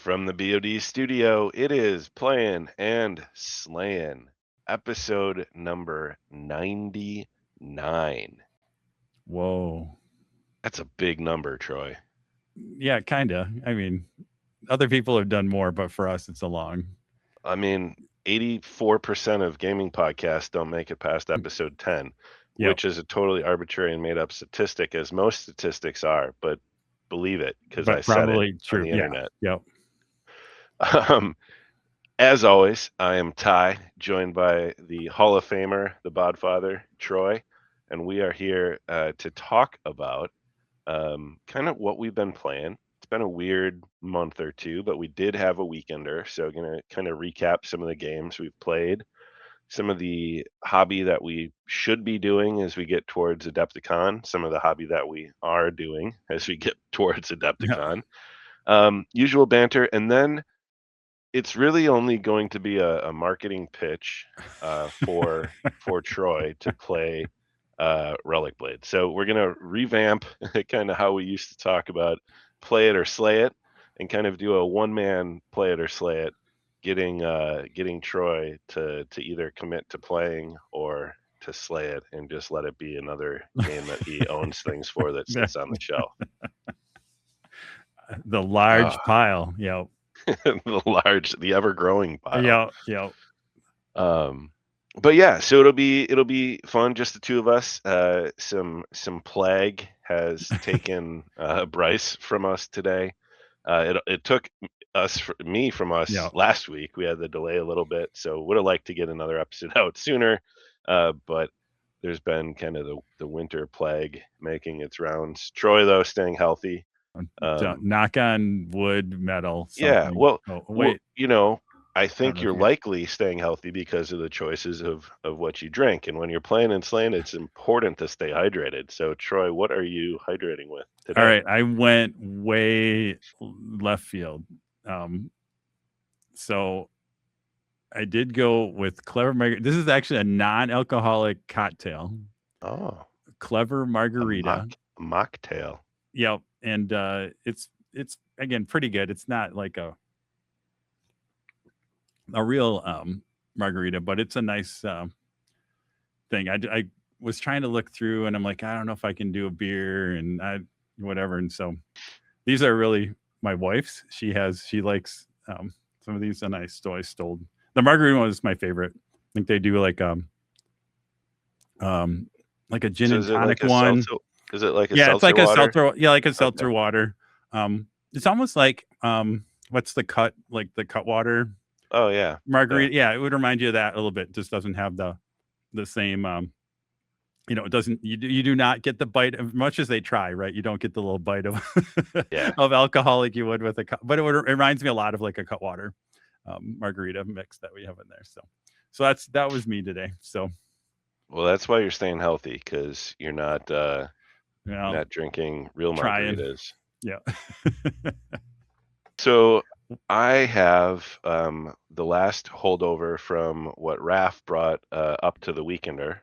From the BOD studio, it is Playin and Slayin, episode number 99. Whoa. That's a big number, Troy. Yeah, kind of. I mean, other people have done more, but for us, it's a long. I mean, 84% of gaming podcasts don't make it past episode 10, Yep. which is a totally arbitrary and made up statistic, as most statistics are, but believe it because I But said it probably true. on the internet. Yep. As always, I am Ty, joined by the Hall of Famer, the Bodfather, Troy, and we are here to talk about kind of what we've been playing. It's been a weird month or two, but we did have a weekender, so going to kind of recap some of the games we've played, some of the hobby that we should be doing as we get towards Adepticon, some of the hobby that we are doing as we get towards Adepticon, usual banter, and then it's really only going to be a marketing pitch for Troy to play Relic Blade. So we're gonna revamp kind of how we used to talk about play it or slay it, and kind of do a one-man play it or slay it, getting Troy to either commit to playing or to slay it, and just let it be another game that he owns things for that sits on the shelf. The large pile. Yep. the ever-growing pile. Yep. But yeah, so it'll be fun, just the two of us. Some plague has taken Bryce from us today. It took me from us last week. We had the delay a little bit, so would have liked to get another episode out sooner. But there's been kind of the winter plague making its rounds. Troy, though, staying healthy. Knock on wood, metal. Something. Yeah, well, wait. I think you're likely staying healthy because of the choices of what you drink. And when you're playing and slaying, it's important to stay hydrated. So, Troy, what are you hydrating with today? All right, I went way left field. So I did go with Clever Margarita. This is actually a non-alcoholic cocktail. Oh, Clever Margarita. A mocktail. Yep, and it's again pretty good. It's not like a real margarita, but it's a nice thing. I was trying to look through, and I'm like, I don't know if I can do a beer and whatever. And so these are really my wife's. She likes some of these, and I stole the margarita one is my favorite. I think they do like a gin and tonic one. Is it like a seltzer? It's like water? A seltzer. Yeah, like a seltzer water. It's almost like what's the cut? Like the cut water. Oh yeah, margarita. Yeah, it would remind you of that a little bit. It just doesn't have the same. It doesn't. You do not get the bite as much as they try. Right, you don't get the little bite of of alcohol like you would with a cut. But it reminds me a lot of like a cut water margarita mix that we have in there. So that was me today. So. Well, that's why you're staying healthy, because you're not not drinking real margaritas. Yeah. So I have the last holdover from what Raph brought up to the weekender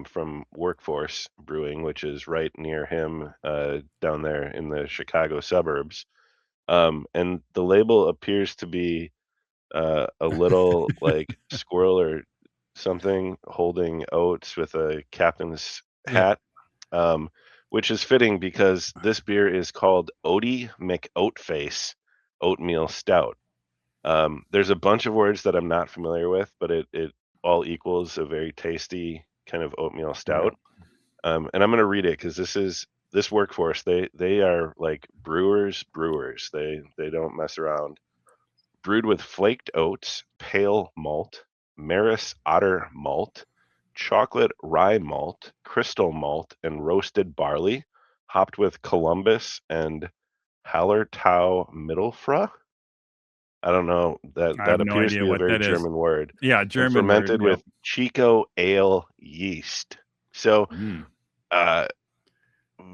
from Workforce Brewing, which is right near him down there in the Chicago suburbs. And the label appears to be a little like squirrel or something holding oats with a captain's hat, which is fitting because this beer is called Odie McOatface Oatmeal Stout. There's a bunch of words that I'm not familiar with, but it all equals a very tasty kind of oatmeal stout. And I'm going to read it because this Workforce, they are like brewers. They don't mess around. Brewed with flaked oats, pale malt, Maris Otter malt, chocolate rye malt, crystal malt, and roasted barley, hopped with Columbus and Hallertau Mittelfra. I don't know. That appears to be a very German word. Yeah, German. And fermented with Chico ale yeast. So,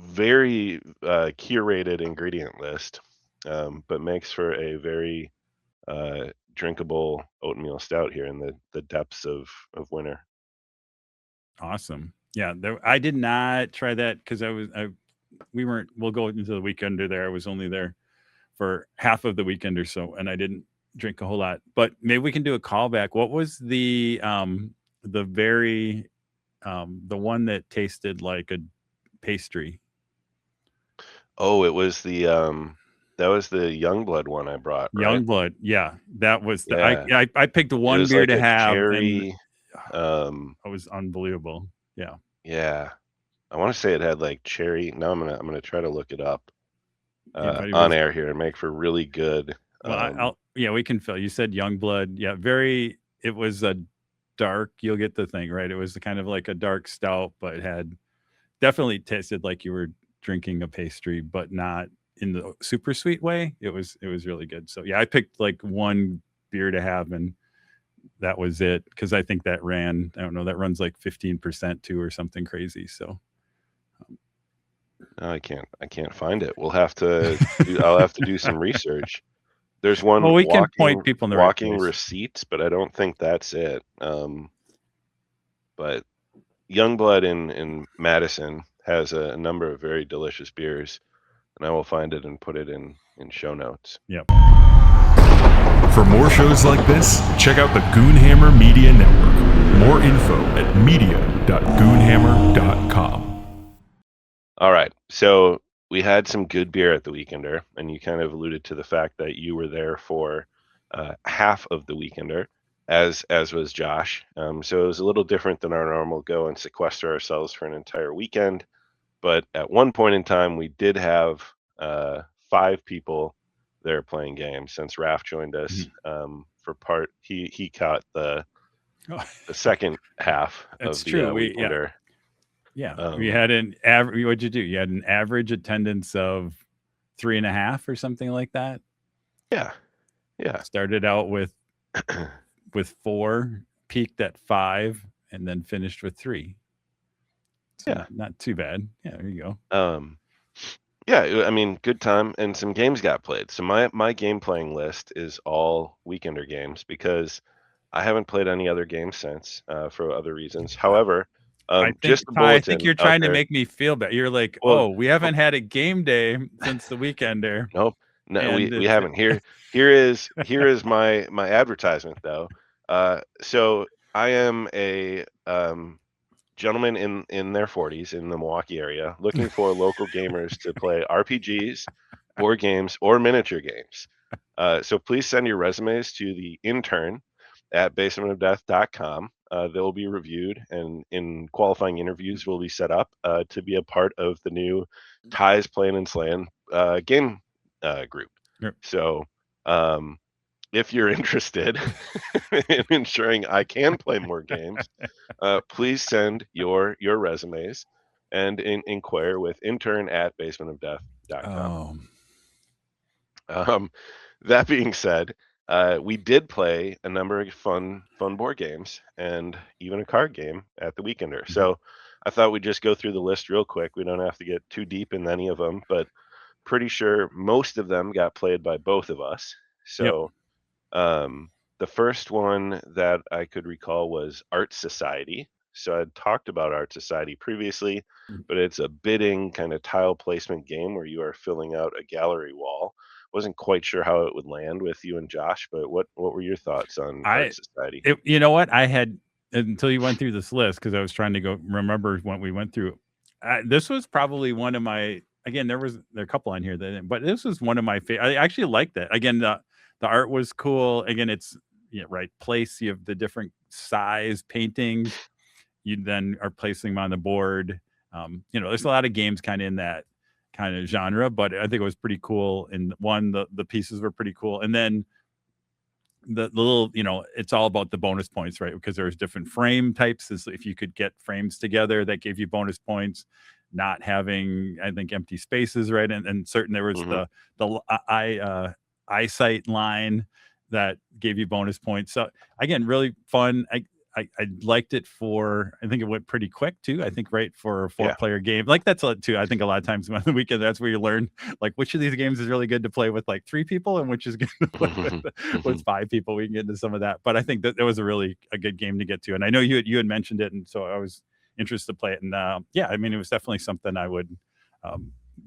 very curated ingredient list, but makes for a very drinkable oatmeal stout here in the depths of winter. Awesome. Yeah, I did not try that because we'll go into the weekender there. I was only there for half of the weekend or so, and I didn't drink a whole lot. But maybe we can do a callback. What was the very the one that tasted like a pastry? Oh, it was that was the Youngblood one I brought, right? Youngblood. Yeah, that was the Yeah. I picked It one was beer like to a have, and cherry, um, it was unbelievable. Yeah. yeah. I want to say it had like cherry. Now I'm gonna try to look it up If on anybody's air here and make for really good. well, I'll yeah, we can fill. You said Youngblood. Yeah, very. It was a dark. You'll get the thing right. It was kind of like a dark stout, but it had definitely tasted like you were drinking a pastry, but not in the super sweet way. It was really good. So yeah, I picked like one beer to have, and that was it because I think that ran. I don't know. That runs like 15% too, or something crazy. So No, I can't find it. I'll have to do some research. There's one well, we can point people in the right walking place. receipts, but I don't think that's it. But Youngblood in Madison has a number of very delicious beers, and I will find it and put it in show notes. Yep. For more shows like this, check out the Goonhammer Media Network. More info at media.goonhammer.com. All right, so we had some good beer at the Weekender, and you kind of alluded to the fact that you were there for half of the Weekender, as was Josh. So it was a little different than our normal go and sequester ourselves for an entire weekend. But at one point in time, we did have 5 people there playing games. Since Raph joined us for part, he caught the second half of That's the true. Weekender. We had an average. What'd you do? You had an average attendance of 3.5 or something like that. Yeah, yeah. Started out with 4, peaked at 5, and then finished with 3. So Yeah. not too bad. Yeah, there you go. Yeah, I mean, good time and some games got played. So my game playing list is all Weekender games because I haven't played any other games since for other reasons. However, I think just the Ty, I think bulletin you're out trying to there. make me feel bad. You're like, Well, oh, we haven't had a game day since the Weekender, nope, no, and we it's haven't. Here is my advertisement though. So I am a gentlemen in their 40s in the Milwaukee area looking for local gamers to play RPGs, board games, or miniature games. So please send your resumes to the intern at basementofdeath.com. They'll be reviewed, and in qualifying interviews will be set up to be a part of the new Ties Playin and Slayin game group. Yep. So if you're interested in ensuring I can play more games, please send your resumes and inquire with intern at basementofdeath.com. oh, That being said, we did play a number of fun board games and even a card game at the Weekender. So I thought we'd just go through the list real quick. We don't have to get too deep in any of them, but pretty sure most of them got played by both of us. yep. So the first one that I could recall was Art Society. So I'd talked about Art Society previously, but it's a bidding kind of tile placement game where you are filling out a gallery wall. Wasn't quite sure how it would land with you and Josh, but what were your thoughts on Art Society? You know what? I had until you went through this list because I was trying to go remember what we went through. This was probably one of my. Again, there are a couple on here but this was one of my favorite. I actually liked it. Again, the art was cool. Again, it's right place. You have the different size paintings. You then are placing them on the board. There's a lot of games kind of in that kind of genre, but I think it was pretty cool. And the pieces were pretty cool. And then the little, it's all about the bonus points, right? Because there's different frame types. Is if you could get frames together, that gave you bonus points. Not having, I think, empty spaces, right? And certain there was the eyesight line that gave you bonus points. So again, really fun. I liked it I think it went pretty quick too. I think right for a 4-player game. Like that's too. I think a lot of times on the weekend, that's where you learn like which of these games is really good to play with like 3 people and which is good to play with 5 people. We can get into some of that. But I think that it was a good game to get to. And I know you had mentioned it. And so I was interested to play it. And I mean, it was definitely something I would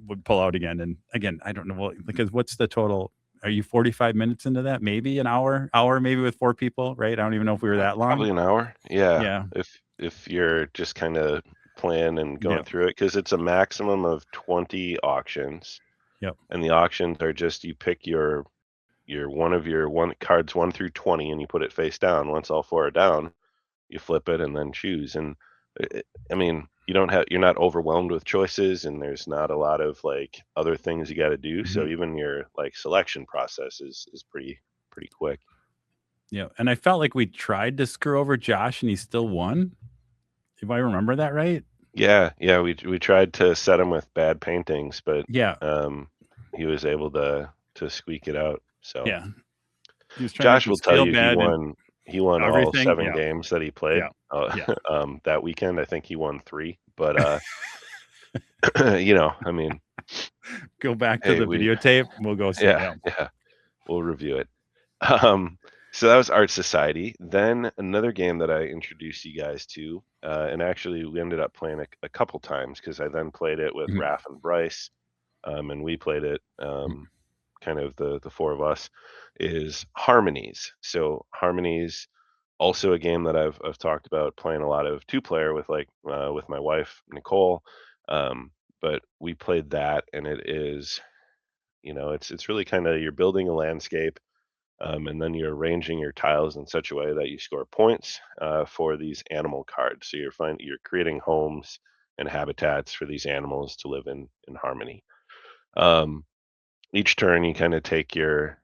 would pull out again. And again, I don't know because what's the total? Are you 45 minutes into that? Maybe an hour maybe with 4 people, right? I don't even know if we were that long. Probably an hour. Yeah. Yeah. If you're just kind of playing and going Yep. through it, because it's a maximum of 20 auctions. Yep. And the auctions are just you pick your one cards 1 through 20 and you put it face down. Once all 4 are down, you flip it and then choose. And I mean, you're not overwhelmed with choices, and there's not a lot of like other things you got to do. So even your like selection process is pretty quick. Yeah. And I felt like we tried to screw over Josh and he still won. If I remember that right. Yeah, we tried to set him with bad paintings, but Yeah. he was able to squeak it out. So Yeah. He was trying Josh to will make us tell feel you bad he won all everything. 7 Yeah. games that he played. Yeah. That weekend I think he won 3, but I mean, go back to the videotape. We'll go see. Yeah, we'll review it. So that was Art Society. Then another game that I introduced you guys to, and actually we ended up playing a couple times because I then played it with Raph and Bryce, and we played it, kind of the 4 of us, is Harmonies. So Harmonies, also a game that I've talked about playing a lot of 2-player with with my wife Nicole, but we played that, and it is, it's really kind of you're building a landscape, and then you're arranging your tiles in such a way that you score points for these animal cards. So you're creating homes and habitats for these animals to live in harmony. Um, each turn, you kind of take your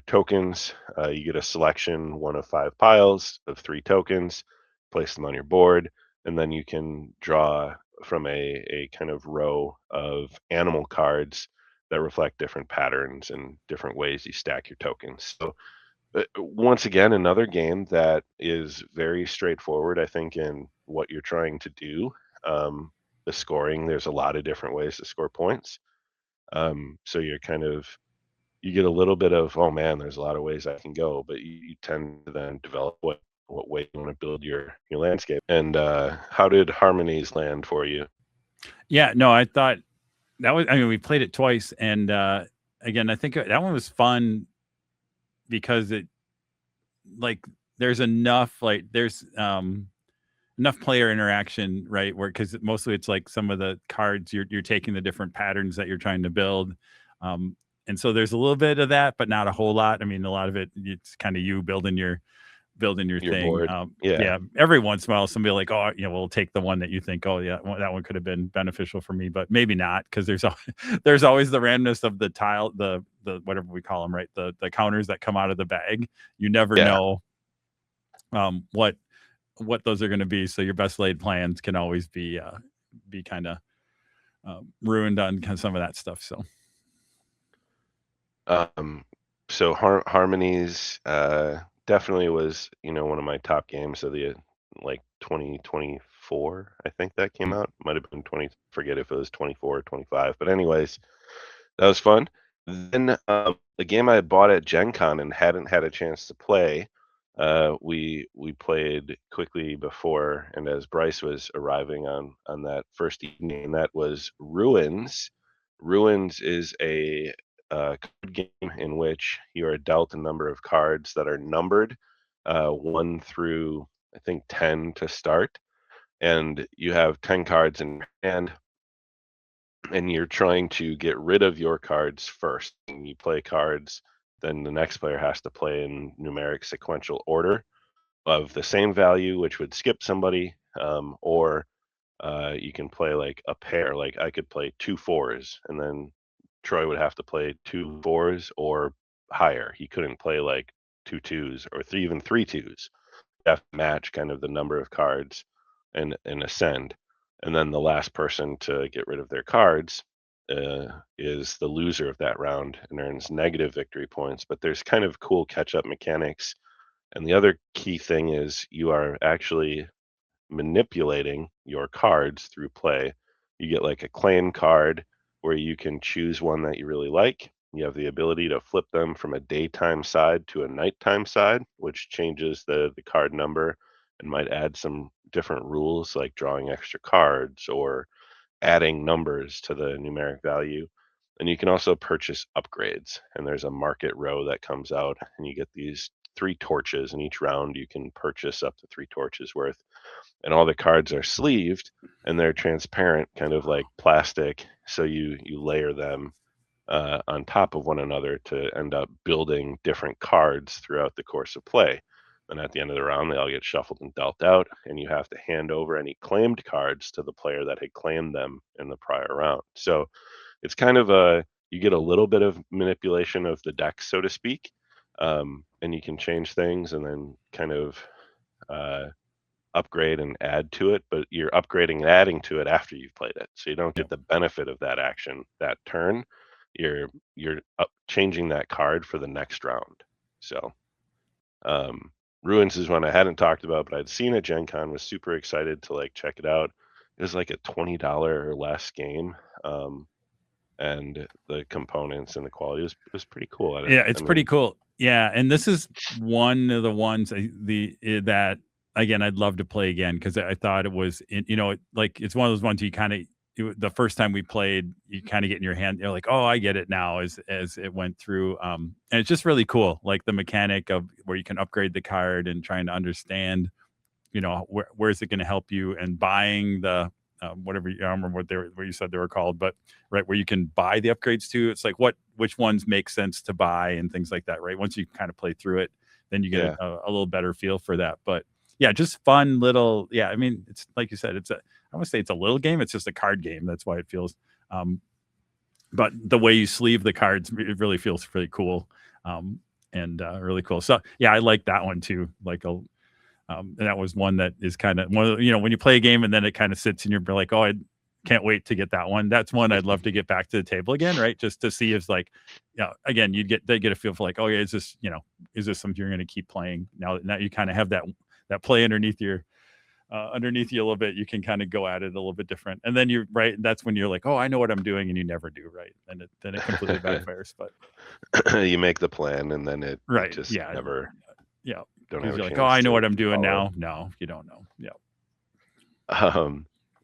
tokens. You get a selection, 1 of 5 piles of 3 tokens, place them on your board, and then you can draw from a kind of row of animal cards that reflect different patterns and different ways you stack your tokens. So once again, another game that is very straightforward, I think, in what you're trying to do. The scoring, there's a lot of different ways to score points. So you get a little bit of, oh man, there's a lot of ways I can go, but you tend to then develop what way you want to build your landscape. And how did Harmonies land for you? Yeah, no, I thought that was, I mean, we played it twice, and again, I think that one was fun because it, like, there's enough enough player interaction, right? Where, because mostly it's like some of the cards you're taking the different patterns that you're trying to build, and so there's a little bit of that, but not a whole lot. I mean, a lot of it's kind of you building your thing. Board. Yeah. Every once in a while, somebody like, oh, we'll take the one that you think, oh yeah, well, that one could have been beneficial for me, but maybe not, because there's always the randomness of the tile, the whatever we call them, right? The counters that come out of the bag. You never know what those are going to be. So your best laid plans can always be kind of ruined on kind of some of that stuff. So Harmonies definitely was, one of my top games of the 2024. I think that came out. Might have been 20. Forget if it was 24 or 25. But anyways, that was fun. Then the game I bought at Gen Con and hadn't had a chance to play, we played quickly before, and as Bryce was arriving on that first evening, that was Ruins. Ruins is a card game in which you are dealt a number of cards that are numbered 1 through, I think, 10 to start, and you have 10 cards in hand, and you're trying to get rid of your cards first. And you play cards, then the next player has to play in numeric sequential order of the same value, which would skip somebody, or you can play like a pair. Like I could play 2 4s, and then Troy would have to play 2 4s or higher. He couldn't play like 2 2s or even 3 2s. You have to match kind of the number of cards and ascend. And then the last person to get rid of their cards is the loser of that round and earns negative victory points. But there's kind of cool catch-up mechanics. And the other key thing is you are actually manipulating your cards through play. You get like a claim card where you can choose one that you really like. You have the ability to flip them from a daytime side to a nighttime side, which changes the card number and might add some different rules like drawing extra cards or adding numbers to the numeric value. And you can also purchase upgrades. And there's a market row that comes out, and you get these 3 torches. And each round you can purchase up to 3 torches worth. And all the cards are sleeved, and they're transparent, kind of like plastic. So you layer them on top of one another to end up building different cards throughout the course of play. And at the end of the round, they all get shuffled and dealt out, and you have to hand over any claimed cards to the player that had claimed them in the prior round. So it's kind of you get a little bit of manipulation of the deck, so to speak, and you can change things and then kind of upgrade and add to it, but you're upgrading and adding to it after you've played it. So you don't get the benefit of that action that turn. You're changing that card for the next round. So Ruins is one I hadn't talked about, but I'd seen at Gen Con, was super excited to like check it out. It was like a $20 or less game. And the components and the quality was pretty cool. It's pretty cool. Yeah, and this is one of the ones that again I'd love to play again, because I thought it was, like it's one of those ones you kind of, the first time we played, you kind of get in your hand, you're like, oh, I get it now as it went through. And it's just really cool, like the mechanic of where you can upgrade the card and trying to understand, where is it going to help you, and buying the whatever, I don't remember what you said they were called, but right where you can buy the upgrades to. It's like which ones make sense to buy and things like that, right? Once you kind of play through it, then you get a little better feel for that. But yeah, just fun little, I mean, it's like you said, I want to say it's a little game. It's just a card game. That's why it feels, but the way you sleeve the cards, it really feels pretty cool, and really cool. So yeah, I like that one too. And that was one that is kind of one of, when you play a game and then it kind of sits in your brain, like, oh, I can't wait to get that one. That's one I'd love to get back to the table again, right? Just to see if, like, again, they get a feel for like, oh yeah, is this something you're going to keep playing now that you kind of have that play underneath you a little bit. You can kind of go at it a little bit different, and then you're right. That's when you're like, oh, I know what I'm doing, and you never do, right? And then it completely backfires. But you make the plan, and then it just never. Yeah. Don't have you're like, oh, I know what I'm doing now. No, you don't know. Yeah.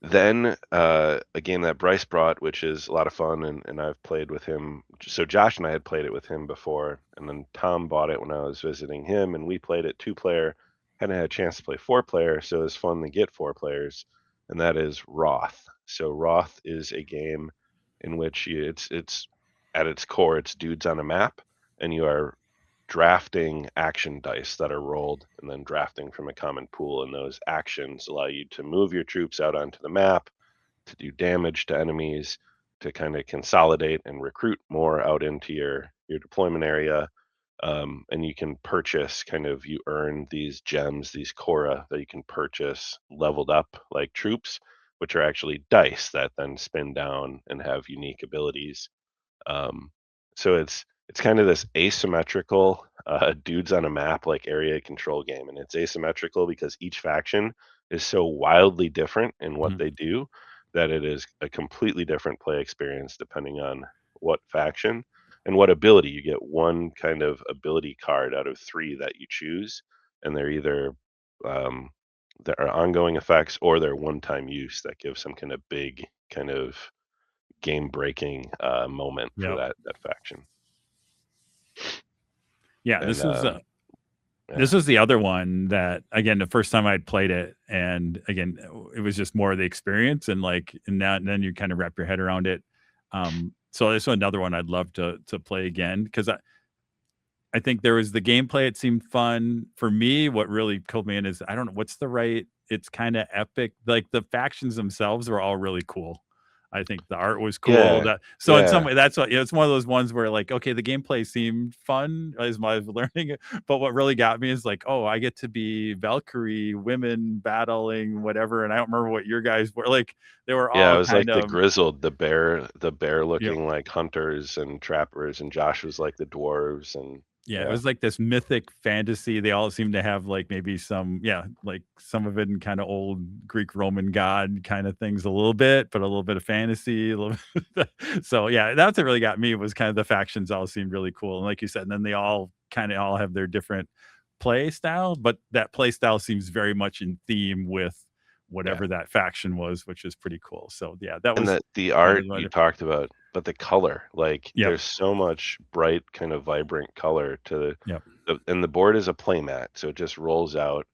Then a game that Bryce brought, which is a lot of fun, and I've played with him. So Josh and I had played it with him before, and then Tom bought it when I was visiting him, and we played it 2-player. Hadn't had a chance to play 4-player, so it was fun to get 4 players, and that is Wroth. So Wroth is a game in which it's at its core, it's dudes on a map, and you are drafting action dice that are rolled and then drafting from a common pool, and those actions allow you to move your troops out onto the map, to do damage to enemies, to kind of consolidate and recruit more out into your deployment area. And you can purchase, you earn these gems, these Cora, that you can purchase leveled up like troops, which are actually dice that then spin down and have unique abilities. So it's kind of this asymmetrical dudes on a map like area control game, and it's asymmetrical because each faction is so wildly different in what they do that it is a completely different play experience depending on what faction and what ability. You get one kind of ability card out of 3 that you choose, and they're either there are ongoing effects or they're one-time use that give some kind of big kind of game-breaking moment for that faction. Yeah, this was the other one that, again, the first time I'd played it, and again, it was just more of the experience, and then you kind of wrap your head around it. So this was another one I'd love to play again, because I think there was the gameplay. It seemed fun for me. What really pulled me in is, I don't know what's the right. It's kind of epic. Like the factions themselves were all really cool. I think the art was cool. In some way, that's what it's one of those ones where, like, okay, the gameplay seemed fun as I was learning it, but what really got me is like, oh, I get to be Valkyrie, women battling, whatever. And I don't remember what your guys were like. They were all it was like the grizzled, the bear looking like hunters and trappers, and Josh was like the dwarves, and it was like this mythic fantasy. They all seem to have like maybe some of it in kind of old Greek Roman god kind of things a little bit, but a little bit of fantasy. So that's what really got me, was kind of the factions all seemed really cool. And like you said, and then they all have their different play style, but that play style seems very much in theme with whatever that faction was, which is pretty cool. So yeah, that was the art you talked about, but the color, like there's so much bright, kind of vibrant color to and the board is a playmat, so it just rolls out,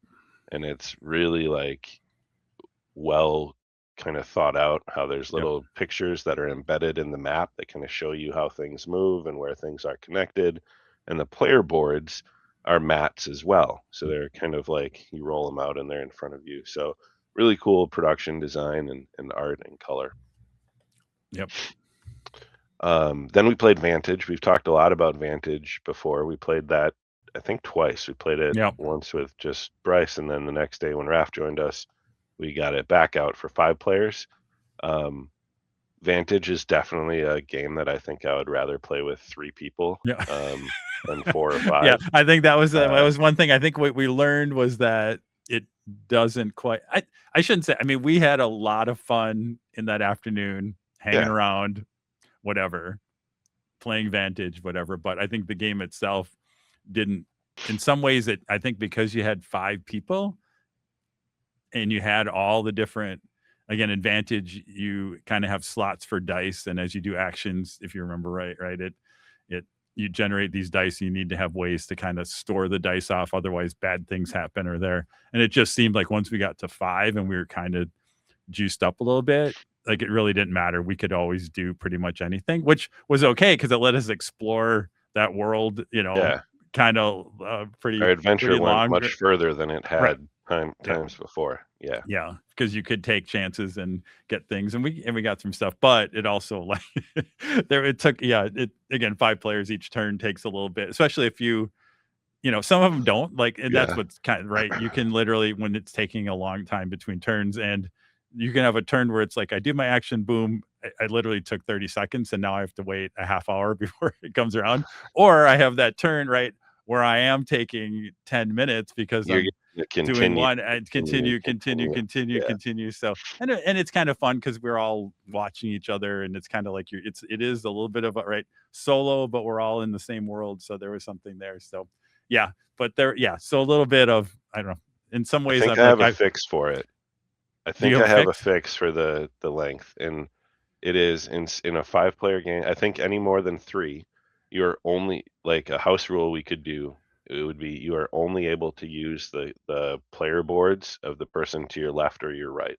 and it's really like well kind of thought out, how there's little pictures that are embedded in the map that kind of show you how things move and where things are connected. And the player boards are mats as well. So they're kind of like you roll them out and they're in front of you. So really cool production design and art and color. Then we played Vantage. We've talked a lot about Vantage before. We played that, I think, twice. We played it once with just Bryce, and then the next day when Raph joined us, we got it back out for 5 players. Vantage is definitely a game that I think I would rather play with 3 people than 4 or 5. Yeah, I think that was one thing. I think what we learned was that it doesn't quite. I shouldn't say. I mean, we had a lot of fun in that afternoon, hanging around, whatever, playing Vantage, whatever. But I think the game itself didn't. In some ways, I think because you had 5 people, and you had all the different. Again, Advantage, you kind of have slots for dice, and as you do actions, if you remember right, you generate these dice. And you need to have ways to kind of store the dice off, otherwise bad things happen or there. And it just seemed like once we got to 5 and we were kind of juiced up a little bit, like it really didn't matter. We could always do pretty much anything, which was okay because it let us explore that world. Kind of pretty. Our adventure pretty went long, much further than it had times before. Yeah, because you could take chances and get things, and we got some stuff, but it also like it took again 5 players each turn takes a little bit, especially if some of them don't like, and that's what's kind of right. You can literally, when it's taking a long time between turns, and you can have a turn where it's like I do my action, boom, I literally took 30 seconds, and now I have to wait a half hour before it comes around, or I have that turn right where I am taking 10 minutes because I'm doing one and continue. So, and it's kind of fun because we're all watching each other, and it's kind of like it is a little bit of a solo, but we're all in the same world. So there was something there. So so a little bit of, I don't know, in some ways I have a fix for it. I think I have a fix for the length, and it is in a 5-player game. I think any more than 3, you're only, like a house rule we could do, it would be you are only able to use the player boards of the person to your left or your right.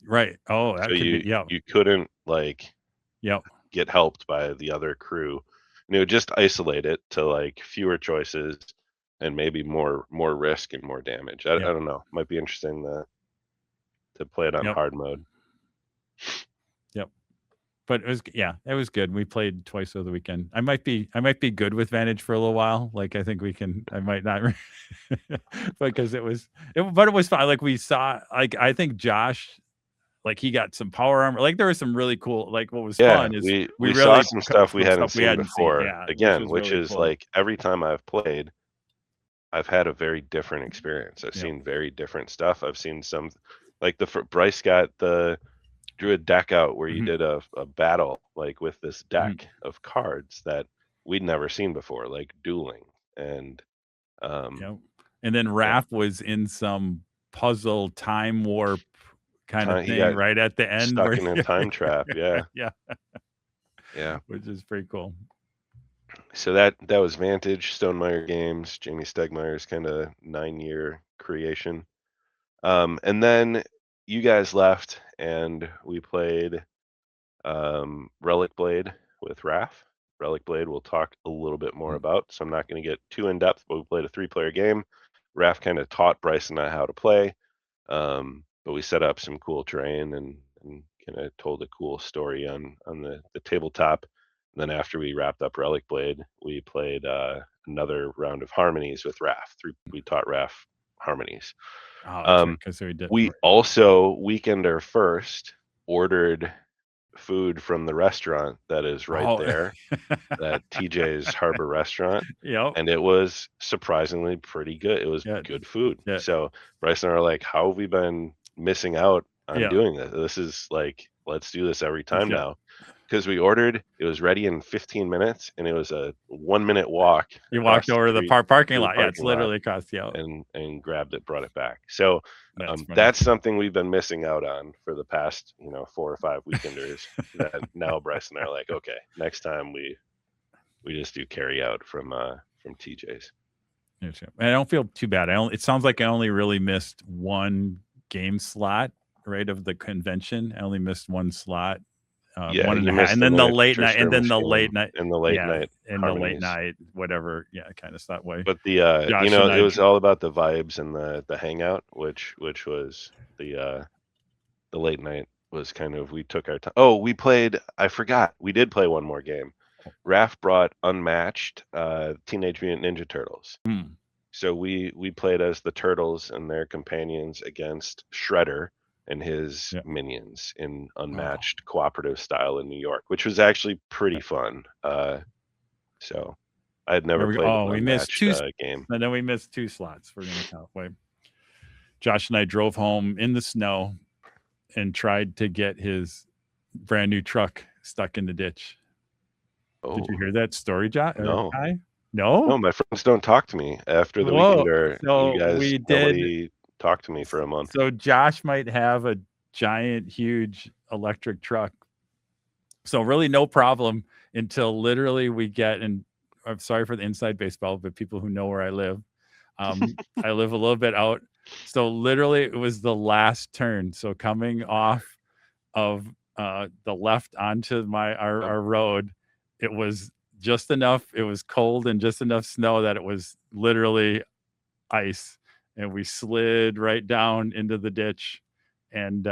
Right. Oh, that so could you couldn't get helped by the other crew. And it would just isolate it to like fewer choices and maybe more risk and more damage. I don't know. Might be interesting to play it on hard mode. But it was good. We played twice over the weekend. I might be good with Vantage for a little while. Like I think I might not, because it was fun. Like we saw, like I think Josh, like he got some power armor. Like there was some really cool. Like what was fun is we really saw some stuff we hadn't seen before. Yeah, again, which really is cool. Like every time I've played, I've had a very different experience. I've seen very different stuff. I've seen some, like Bryce drew a deck out where you did a battle like with this deck of cards that we'd never seen before, like dueling. And and then Raph was in some puzzle time warp kind of thing right at the end, stuck in a time trap. Yeah, which is pretty cool. So that was Vantage, Stonemeyer Games, Jamie Stegmeyer's kind of 9-year creation. And then you guys left and we played Relic Blade with Raph. Relic Blade we'll talk a little bit more about, so I'm not going to get too in depth, but we played a 3-player game. Raph kind of taught Bryce and I how to play, but we set up some cool terrain and kind of told a cool story on the tabletop. And then after we wrapped up Relic Blade, we played another round of harmonies with Raph. We taught Raph harmonies. We also, Weekender First, ordered food from the restaurant that is right there, that TJ's Harbor Restaurant. And it was surprisingly pretty good. It was good food. So Bryce and I are like, how have we been missing out on doing this? This is like, let's do this every time now. because we ordered, it was ready in 15 minutes, and it was a 1-minute walk. You walked over the parking lot. Yeah, it's literally across the out. And grabbed it, brought it back. So That's that's something we've been missing out on for the past 4 or 5 weekenders. That now Bryce and I are like, okay, next time we just do carry out from TJ's. And I don't feel too bad. It sounds like I only really missed one game slot, right, of the convention. I only missed one slot. Yeah, 1.5, and then the late night, and then the late night, and the late night, and the late night, whatever. Yeah, kind of that way. But the it was all about the vibes and the hangout, which was the late night was kind of, we took our time. Oh, we played. I forgot. We did play one more game. Raph brought Unmatched Teenage Mutant Ninja Turtles. So we played as the Turtles and their companions against Shredder and his minions in Unmatched cooperative style in New York, which was actually pretty fun. So I had never played an Unmatched game. And then we missed 2 slots. We're going to count. Wait. Josh and I drove home in the snow and tried to get his brand new truck stuck in the ditch. Oh. Did you hear that story, Josh? No. No, my friends don't talk to me after the weekend. You guys nobody talked to me for a month. So Josh might have a giant, huge electric truck. So really no problem until literally we get, and I'm sorry for the inside baseball, but people who know where I live, I live a little bit out. So literally it was the last turn. So coming off of the left onto our road, it was just enough. It was cold and just enough snow that it was literally ice. And we slid right down into the ditch, and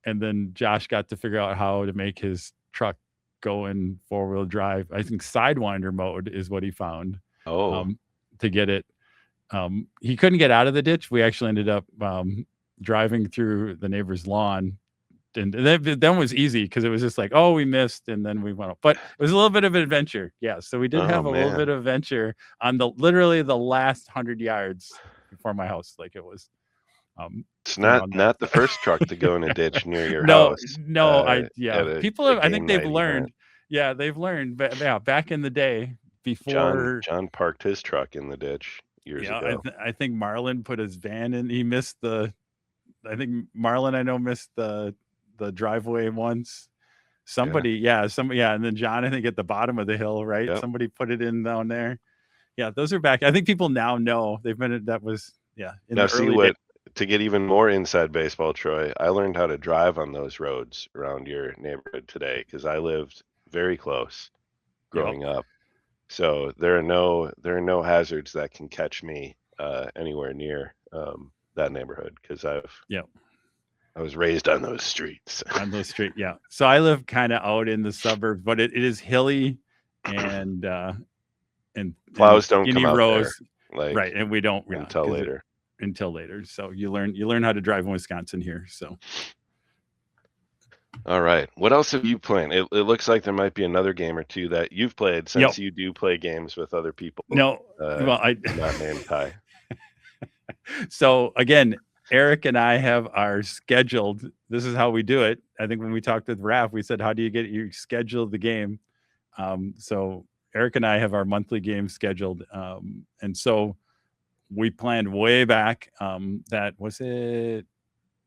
then Josh got to figure out how to make his truck go in 4-wheel drive. I think Sidewinder mode is what he found. To get it. He couldn't get out of the ditch. We actually ended up driving through the neighbor's lawn, and then was easy because it was just like, oh, we missed, and then we went up. But it was a little bit of an adventure. Yeah, so we did have a little bit of adventure on literally the last 100 yards before my house. Like it was. It's not the first truck to go in a ditch near your house. People have. I think they've learned. Yeah, they've learned. But yeah, back in the day, before John parked his truck in the ditch years ago. I think Marlon put his van in. He missed I think Marlon, I know, missed the driveway once. Somebody, and then John, I think at the bottom of the hill, right? Yep. Somebody put it in down there. Yeah, those are back. I think people now know they've been. That was Now see what. To get even more inside baseball, Troy, I learned how to drive on those roads around your neighborhood today because I lived very close growing up. So there are no hazards that can catch me anywhere near that neighborhood because I was raised on those streets. So I live kind of out in the suburbs, but it is hilly and plows don't come out rows, there, right? And we don't until later. So you learn how to drive in Wisconsin here. So all right, what else have you played? It looks like there might be another game or two that you've played since you do play games with other people. No, not named Ty. So again, Eric and I have our scheduled. This is how we do it. I think when we talked with Raph, we said, how do you schedule the game? So Eric and I have our monthly game scheduled. And so we planned way back. That was it.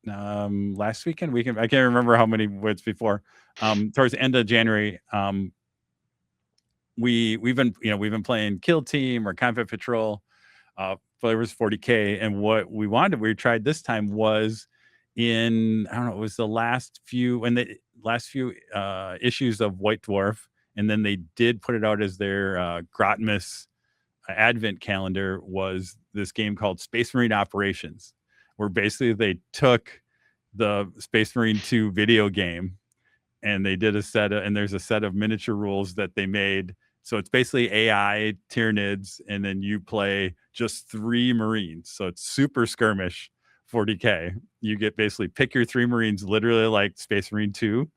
Last weekend. I can't remember how many words before. Towards the end of January, we've been playing Kill Team or Combat Patrol, Flavors 40K, and what we tried this time was it was the last few issues of White Dwarf, and then they did put it out as their Grotmas Advent calendar. Was this game called Space Marine Operations, where basically they took the Space Marine 2 video game and they did there's a set of miniature rules that they made. So it's basically AI Tyranids, and then you play just 3 Marines. So it's super skirmish 40K. You get basically pick your 3 Marines, literally like Space Marine 2.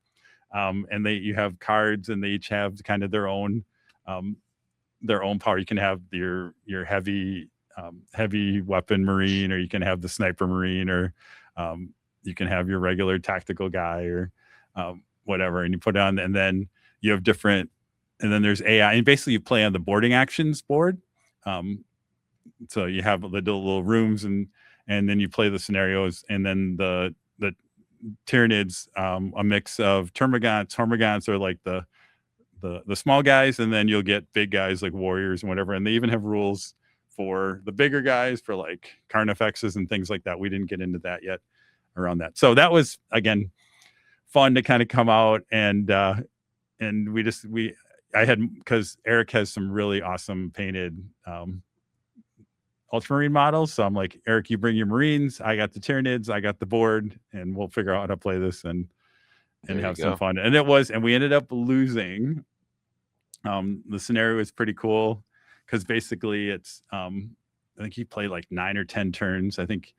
And you have cards, and they each have kind of their own power. You can have your heavy weapon Marine, or you can have the sniper Marine, or you can have your regular tactical guy, or whatever, and you put it on, and then you have different, and then there's AI, and basically you play on the boarding actions board. So you have the little rooms, and then you play the scenarios, and then the Tyranids, a mix of Termagants. Hormagaunts are like the small guys, and then you'll get big guys like warriors and whatever, and they even have rules for the bigger guys for like Carnifexes and things like that. We didn't get into that yet around that. So that was, again, fun to kind of come out, and I had, because Eric has some really awesome painted Ultramarine models. So I'm like, Eric, you bring your Marines, I got the Tyranids, I got the board, and we'll figure out how to play this and have some fun. And we ended up losing. The scenario was pretty cool because basically it's I think he played like 9 or 10 turns, I think.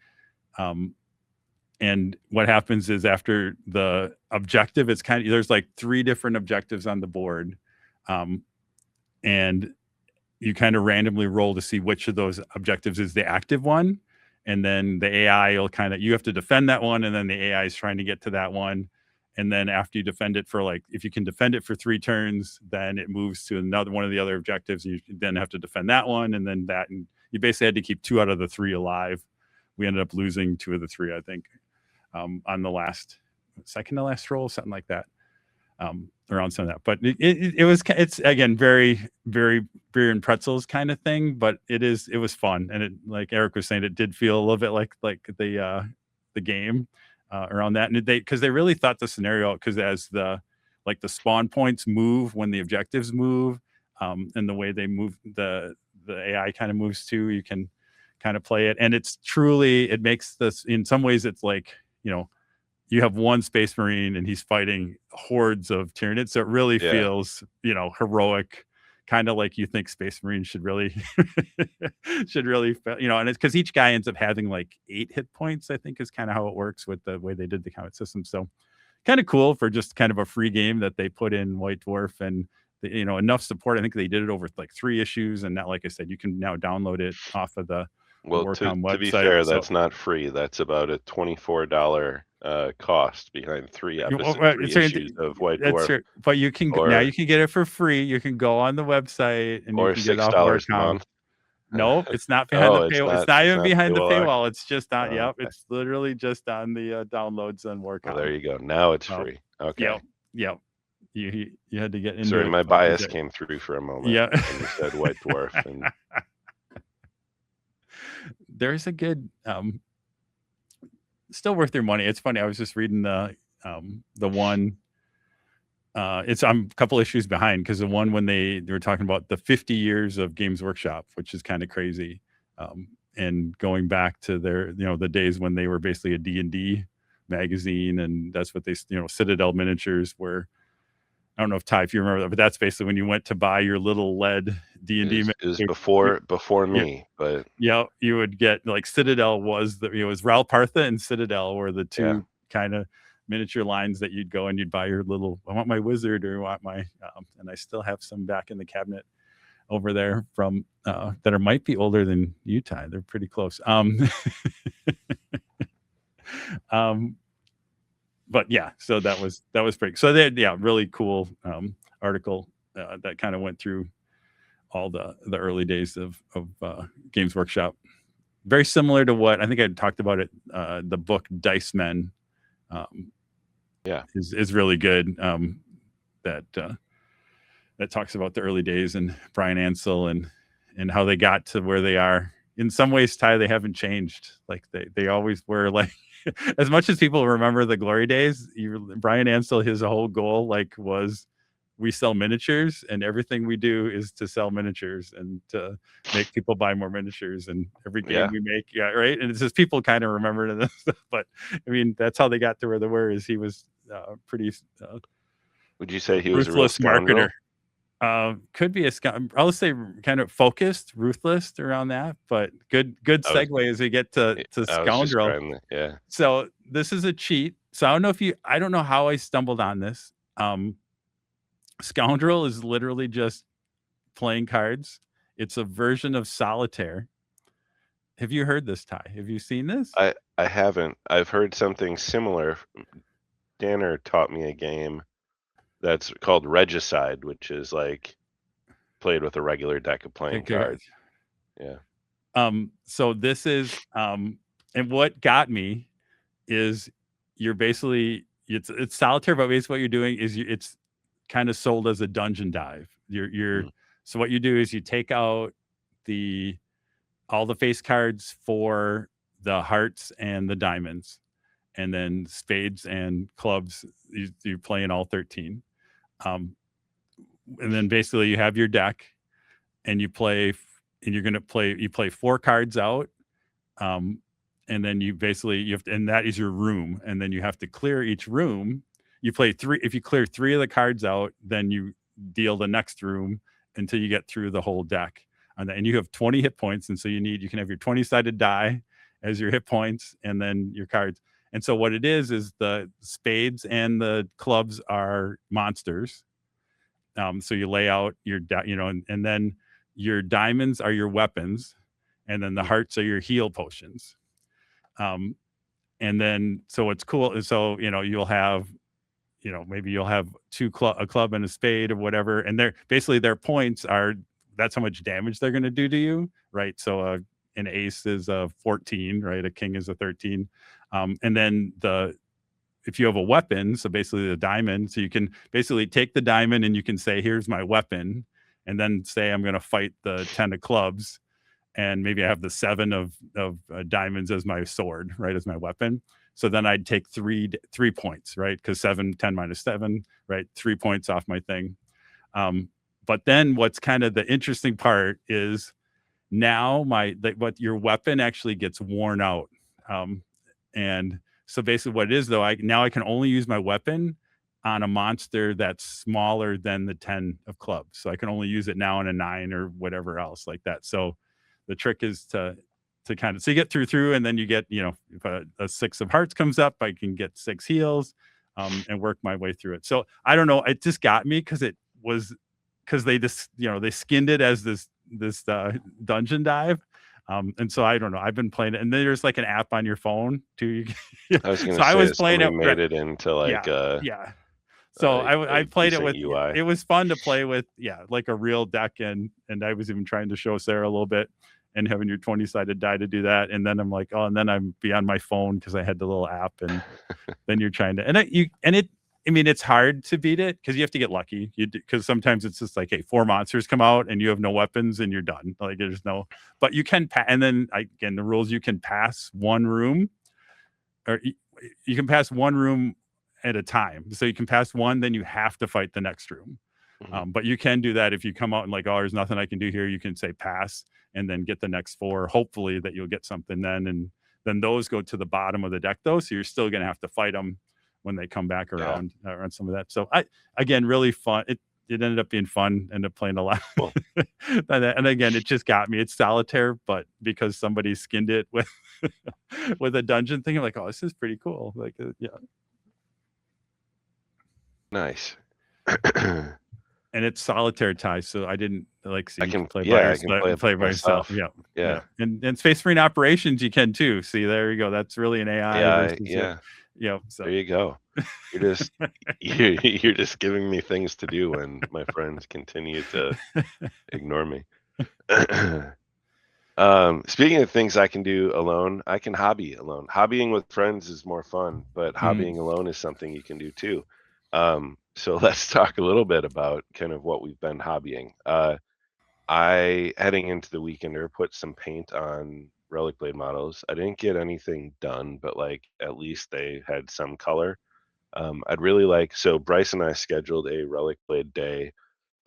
And what happens is after the objective, it's kind of, there's like 3 different objectives on the board. And you kind of randomly roll to see which of those objectives is the active one. And then the AI will kind of, you have to defend that one. And then the AI is trying to get to that one. And then after you defend it for like, if you can defend it for 3 turns, then it moves to another one of the other objectives. And you then have to defend that one. And then that, and you basically had to keep 2 out of the 3 alive. We ended up losing 2 of the 3, I think, on the second to last roll, something like that. Around some of that, but it's again very, very beer and pretzels kind of thing, but it was fun, and it, like Eric was saying, it did feel a little bit like the game around that, and because they really thought the scenario, because as the spawn points move when the objectives move, and the way they move, the AI kind of moves too, you can kind of play it, and it's truly, it makes this, in some ways it's like, you have one Space Marine and he's fighting hordes of Tyranids. So it really feels, heroic, kind of like you think Space Marines should really, and it's because each guy ends up having like 8 hit points, I think is kind of how it works with the way they did the combat system. So kind of cool for just kind of a free game that they put in White Dwarf, and enough support. I think they did it over like 3 issues, and now, like I said, you can now download it off of the Warcom website. To be fair, that's not free. That's about a $24 cost behind 3 issues of White Dwarf. True. But you can now you can get it for free. You can go on the website and you can get it off $6 Warcom. a month. No, it's not behind the paywall. It's not even behind the paywall. It's just on. Okay. It's literally just on the downloads on Warcom. Well, there you go. Now it's free. Okay. Yep. You had to get into. Sorry, my bias came through for a moment. Yeah. And you said White Dwarf, and there's a good. Still worth their money. It's funny. I was just reading the one. I'm a couple issues behind, because the one when they were talking about the 50 years of Games Workshop, which is kind of crazy, and going back to their the days when they were basically a D&D magazine, and that's what they Citadel miniatures were. I don't know if Ty, if you remember that, but that's basically when you went to buy your little lead D&D. It was before me, but you would get like Citadel was it was Ral Partha and Citadel were the 2 kind of miniature lines that you'd go and you'd buy your little, I want my wizard, or I want my, and I still have some back in the cabinet over there from that might be older than you, Ty. They're pretty close. But yeah, so that was pretty. So they really cool article that kind of went through all the early days of Games Workshop. Very similar to what I think I talked about it. The book Dice Men, is really good. That talks about the early days and Brian Ansell and how they got to where they are. In some ways, Ty, they haven't changed. Like they always were. Like as much as people remember the glory days, Brian Ansell, his whole goal was, we sell miniatures, and everything we do is to sell miniatures and to make people buy more miniatures. And every game we make, right? And it's just people kind of remember this, but I mean, that's how they got to where they were. Is he was pretty. Would you say he was a ruthless marketer? Could be a I'll say kind of focused, ruthless around that, but good segue as we get to Scoundrel. So this is a cheat. So I don't know how I stumbled on this. Scoundrel is literally just playing cards. It's a version of Solitaire. Have you heard this, Ty? Have you seen this? I haven't. I've heard something similar. Danner taught me a game that's called Regicide, which is like played with a regular deck of playing Okay, cards. Yeah. So this is and what got me is you're basically it's solitaire, but basically what you're doing is it's kind of sold as a dungeon dive. You're Mm. So what you do is you take out all the face cards for the hearts and the diamonds, and then spades and clubs. You're playing all 13, and then basically you have your deck, and you play, and you're gonna play. You play 4 cards out, and then you have to, and that is your room, and then you have to clear each room. You play 3. If you clear 3 of the cards out, then you deal the next room until you get through the whole deck. And you have 20 hit points, and so you can have your 20-sided die as your hit points, and then your cards. And so what it is the spades and the clubs are monsters. So you lay out your and then your diamonds are your weapons, and then the hearts are your heal potions. And then so what's cool is, so you'll have, maybe you'll have a club and a spade or whatever, and their points are, that's how much damage they're going to do to you, right? So an ace is a 14, right? A king is a 13, and then if you have a weapon, so basically the diamond, so you can basically take the diamond and you can say, here's my weapon, and then say I'm going to fight the 10 of clubs, and maybe I have the 7 of diamonds as my sword, right, as my weapon. So then I'd take 3 points, right? Because 10 minus 7, right? 3 points off my thing. But then what's kind of the interesting part is now what your weapon actually gets worn out. And so basically what it is, though, I can only use my weapon on a monster that's smaller than the 10 of clubs. So I can only use it now on a 9 or whatever else like that. So the trick is to kind of, so you get through, and then you get, if a 6 of hearts comes up, I can get 6 heals, and work my way through it. So I don't know, it just got me because they just, they skinned it as this dungeon dive. And so I don't know, I've been playing it, and then there's like an app on your phone too. I was going So to say, I was playing somebody it. made it into like Yeah. So I played it with UI. It was fun to play with, like a real deck, and I was even trying to show Sarah a little bit, and having your 20-sided die to do that. And then I'm like, oh, and then I'm be on my phone because I had the little app, and then you're trying to, I mean, it's hard to beat it because you have to get lucky. Because sometimes it's just like, hey, 4 monsters come out and you have no weapons and you're done. Like there's no, but you can and then again, the rules, you can pass one room, or you can pass one room at a time. So you can pass one, then you have to fight the next room. Mhm. But you can do that if you come out and like, oh, there's nothing I can do here. You can say pass and then get the next 4. Hopefully that you'll get something then. And then those go to the bottom of the deck though. So you're still going to have to fight them when they come back around some of that. So again, really fun. It ended up being fun. Ended up playing a lot. Cool. And again, it just got me. It's solitaire, but because somebody skinned it with with a dungeon thing, I'm like, oh, this is pretty cool. Like, yeah. Nice. And it's solitaire ties, so I didn't like, so I you can play play by it yourself. myself. Yeah. And Space Marine Operations you can too. See, there you go. That's really an AI versus so There you go. You're just you're just giving me things to do when my friends continue to ignore me. Speaking of things I can do alone, I can hobby alone. Hobbying with friends is more fun, but hobbying alone is something you can do too. So let's talk a little bit about kind of what we've been hobbying. I, heading into the weekender, put some paint on Relic Blade models. I didn't get anything done, but like at least they had some color. I'd really like, so Bryce and I scheduled a Relic Blade day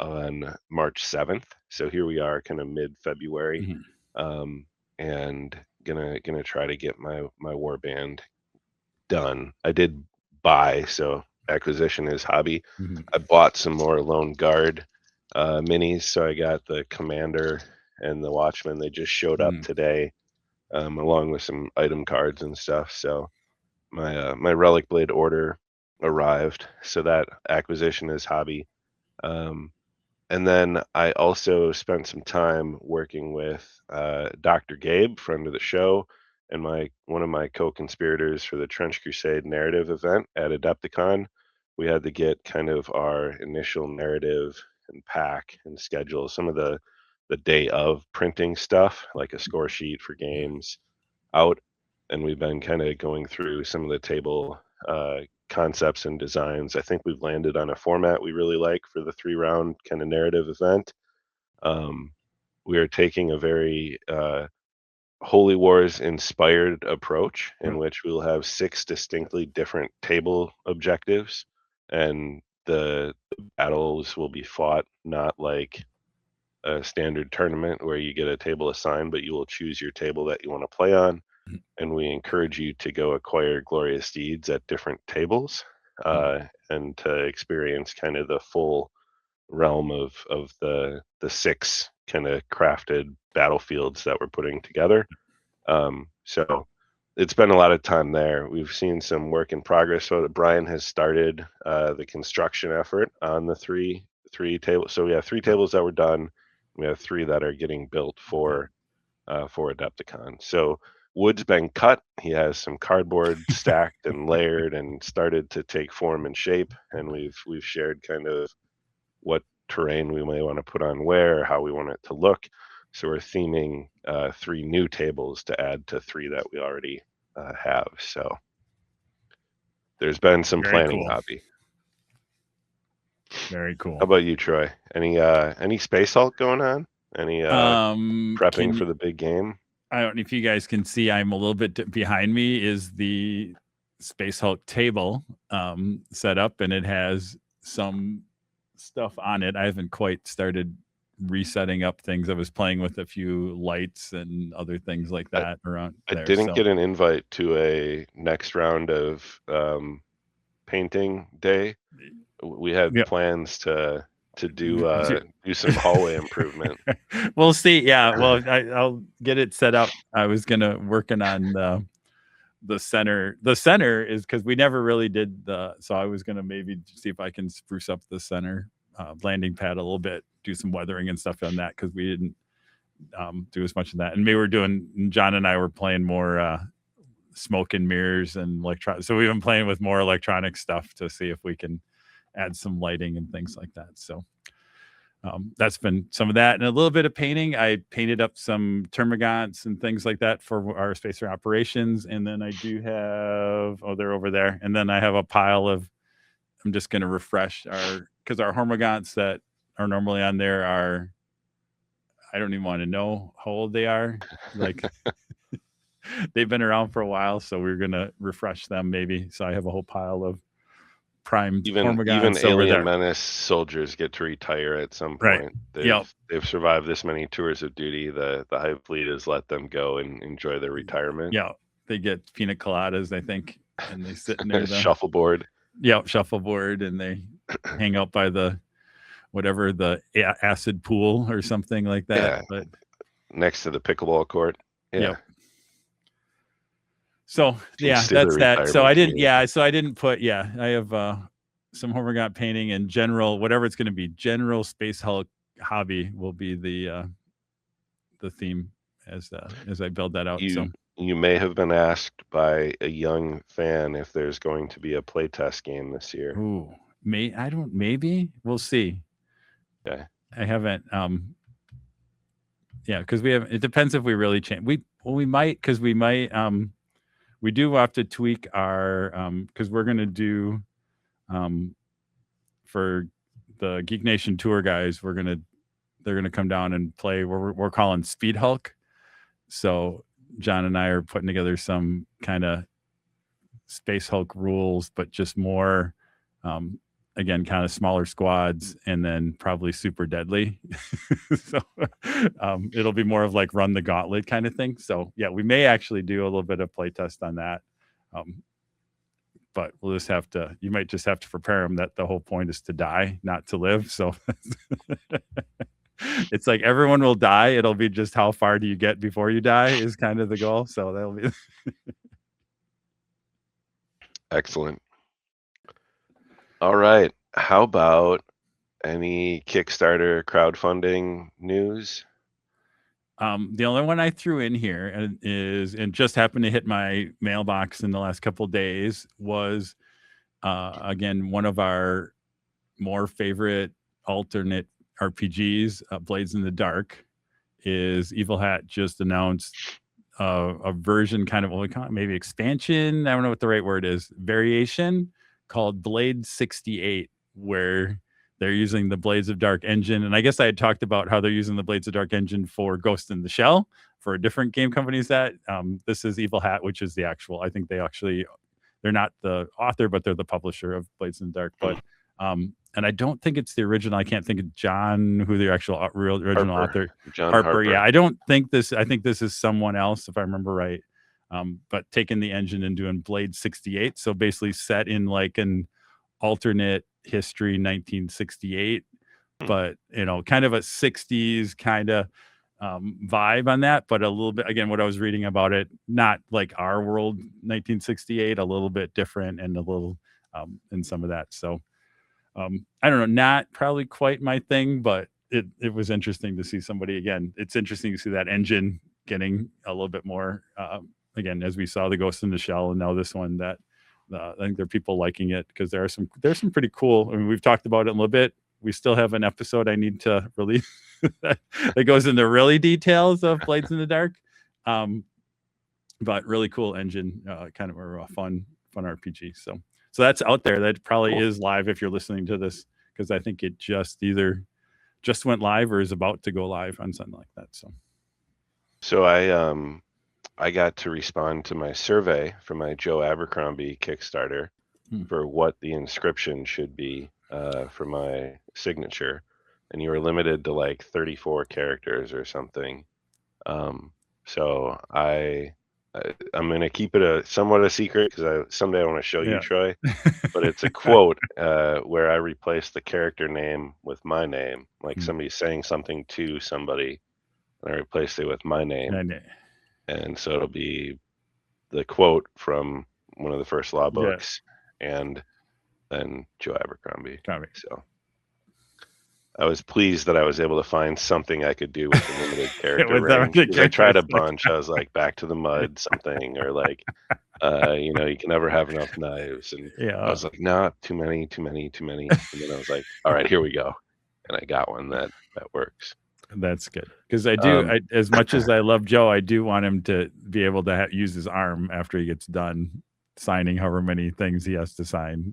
on March 7th. So here we are, kind of mid-February, and gonna try to get my warband done. I did buy, so acquisition is hobby. I bought some more Lone Guard minis, so I got the Commander and the Watchman. They just showed up today, along with some item cards and stuff. So my Relic Blade order arrived, so that acquisition is hobby. And then I also spent some time working with Dr. Gabe, friend of the show, and one of my co-conspirators for the Trench Crusade narrative event at Adepticon. we had to get kind of our initial narrative and pack and schedule some of the day of printing stuff, like a score sheet for games, out. And we've been kind of going through some of the table concepts and designs. I think we've landed on a format we really like for the 3-round kind of narrative event. We are taking a very Holy Wars inspired approach in which we'll have 6 distinctly different table objectives, and the battles will be fought not like a standard tournament where you get a table assigned, but you will choose your table that you want to play on. And we encourage you to go acquire glorious deeds at different tables and to experience kind of the full realm of the 6 kind of crafted battlefields that we're putting together. So it's been a lot of time there. We've seen some work in progress. So Brian has started the construction effort on the three tables. So we have 3 tables that were done. We have 3 that are getting built for Adepticon. So wood's been cut. He has some cardboard stacked and layered and started to take form and shape. And we've shared kind of what terrain we may want to put on where, how we want it to look. So we're theming 3 new tables to add to 3 that we already have. So there's been some Very planning, cool. hobby. Very cool. How about you, Troy? Any Space Hulk going on? Any prepping for the big game? I don't know if you guys can see, I'm a little bit behind me is the Space Hulk table set up, and it has some stuff on it. I haven't quite started resetting up things. I was playing with a few lights and other things like that around there. I didn't get an invite to a next round of painting day. We had plans to do some hallway improvement. We'll see. Yeah, well, I'll get it set up. I was working on the center. The center is because we never really did so I was gonna maybe see if I can spruce up the center landing pad a little bit, do some weathering and stuff on that, because we didn't do as much of that. And John and I were playing more smoke and mirrors and electronic. So we've been playing with more electronic stuff to see if we can add some lighting and things like that. So that's been some of that, and a little bit of painting. I painted up some termagants and things like that for our spacer operations. And then I do have, they're over there. And then I have a pile of, I'm just going to refresh because our hormagants that are normally on there are, I don't even want to know how old they are. Like they've been around for a while, so we're going to refresh them maybe. So I have a whole pile of primed even Alien Menace soldiers get to retire at some point. Right. They've survived this many tours of duty. The Hive Fleet has let them go and enjoy their retirement. Yeah, they get pina coladas, I think, and they sit near the shuffleboard. Yeah, shuffleboard, and they hang out by the acid pool or something like that. Yeah, but next to the pickleball court. Yeah. So that's that. So I didn't. Yeah. So I didn't put. Yeah, I have some Hormagaunt painting and general, whatever it's going to be. General Space Hulk hobby will be the theme as I build that out. You may have been asked by a young fan if there's going to be a playtest game this year. Ooh, maybe we'll see. Okay. I haven't. Yeah, because we have. It depends if we really change. We might, because we might. We do have to tweak our because we're gonna do for the Geek Nation tour guys. They're gonna come down and play. We're calling Speed Hulk. So John and I are putting together some kind of Space Hulk rules, but just more. Again, kind of smaller squads, and then probably super deadly. So it'll be more of like run the gauntlet kind of thing. So yeah, we may actually do a little bit of play test on that. But we'll just have to, you might just have to prepare them that the whole point is to die, not to live. So it's like everyone will die. It'll be just how far do you get before you die is kind of the goal. So that'll be excellent. All right. How about any Kickstarter crowdfunding news? The only one I threw in here and just happened to hit my mailbox in the last couple of days was Again, one of our more favorite alternate RPGs, Blades in the Dark, is Evil Hat just announced a version, kind of what we call it, maybe expansion. I don't know what the right word is. Variation called Blade 68, where they're using the Blades of Dark engine. And I guess I had talked about how they're using the Blades of Dark engine for Ghost in the Shell for a different game companies that. This is Evil Hat, which is the actual. I think they're not the author, but they're the publisher of Blades in the Dark. But and I don't think it's the original. I can't think of John, who the actual original author. John Harper. Yeah, I don't think this. I think this is someone else, if I remember right. But taking the engine and doing Blade 68, so basically set in like an alternate history 1968, but kind of a 60s kind of vibe on that, but a little bit, again, what I was reading about it, not like our world 1968, a little bit different, and a little in some of that. So I don't know, not probably quite my thing, but it was interesting to see somebody, again, it's interesting to see that engine getting a little bit more, again, as we saw the Ghost in the Shell, and now this one, that I think there are people liking it because there's some pretty cool, I mean, we've talked about it a little bit. We still have an episode I need to release that goes into really details of Blades in the Dark. But really cool engine, kind of a fun RPG. So that's out there. That probably is live if you're listening to this, because I think it either just went live or is about to go live on something like that. So I got to respond to my survey from my Joe Abercrombie Kickstarter for what the inscription should be for my signature, and you were limited to like 34 characters or something. So I'm gonna keep it somewhat a secret because someday I want to show you, Troy. But it's a quote where I replace the character name with my name, like somebody saying something to somebody, and I replaced it with my name. And so it'll be the quote from one of the first law books, and then Joe Abercrombie. So I was pleased that I was able to find something I could do with the limited character range. I tried a bunch. I was like, Back to the Mud something, or like, you can never have enough knives. And I was like, no, too many. And then I was like, all right, here we go. And I got one that works. That's good, because I do, as much as I love Joe, I do want him to be able to use his arm after he gets done signing however many things he has to sign.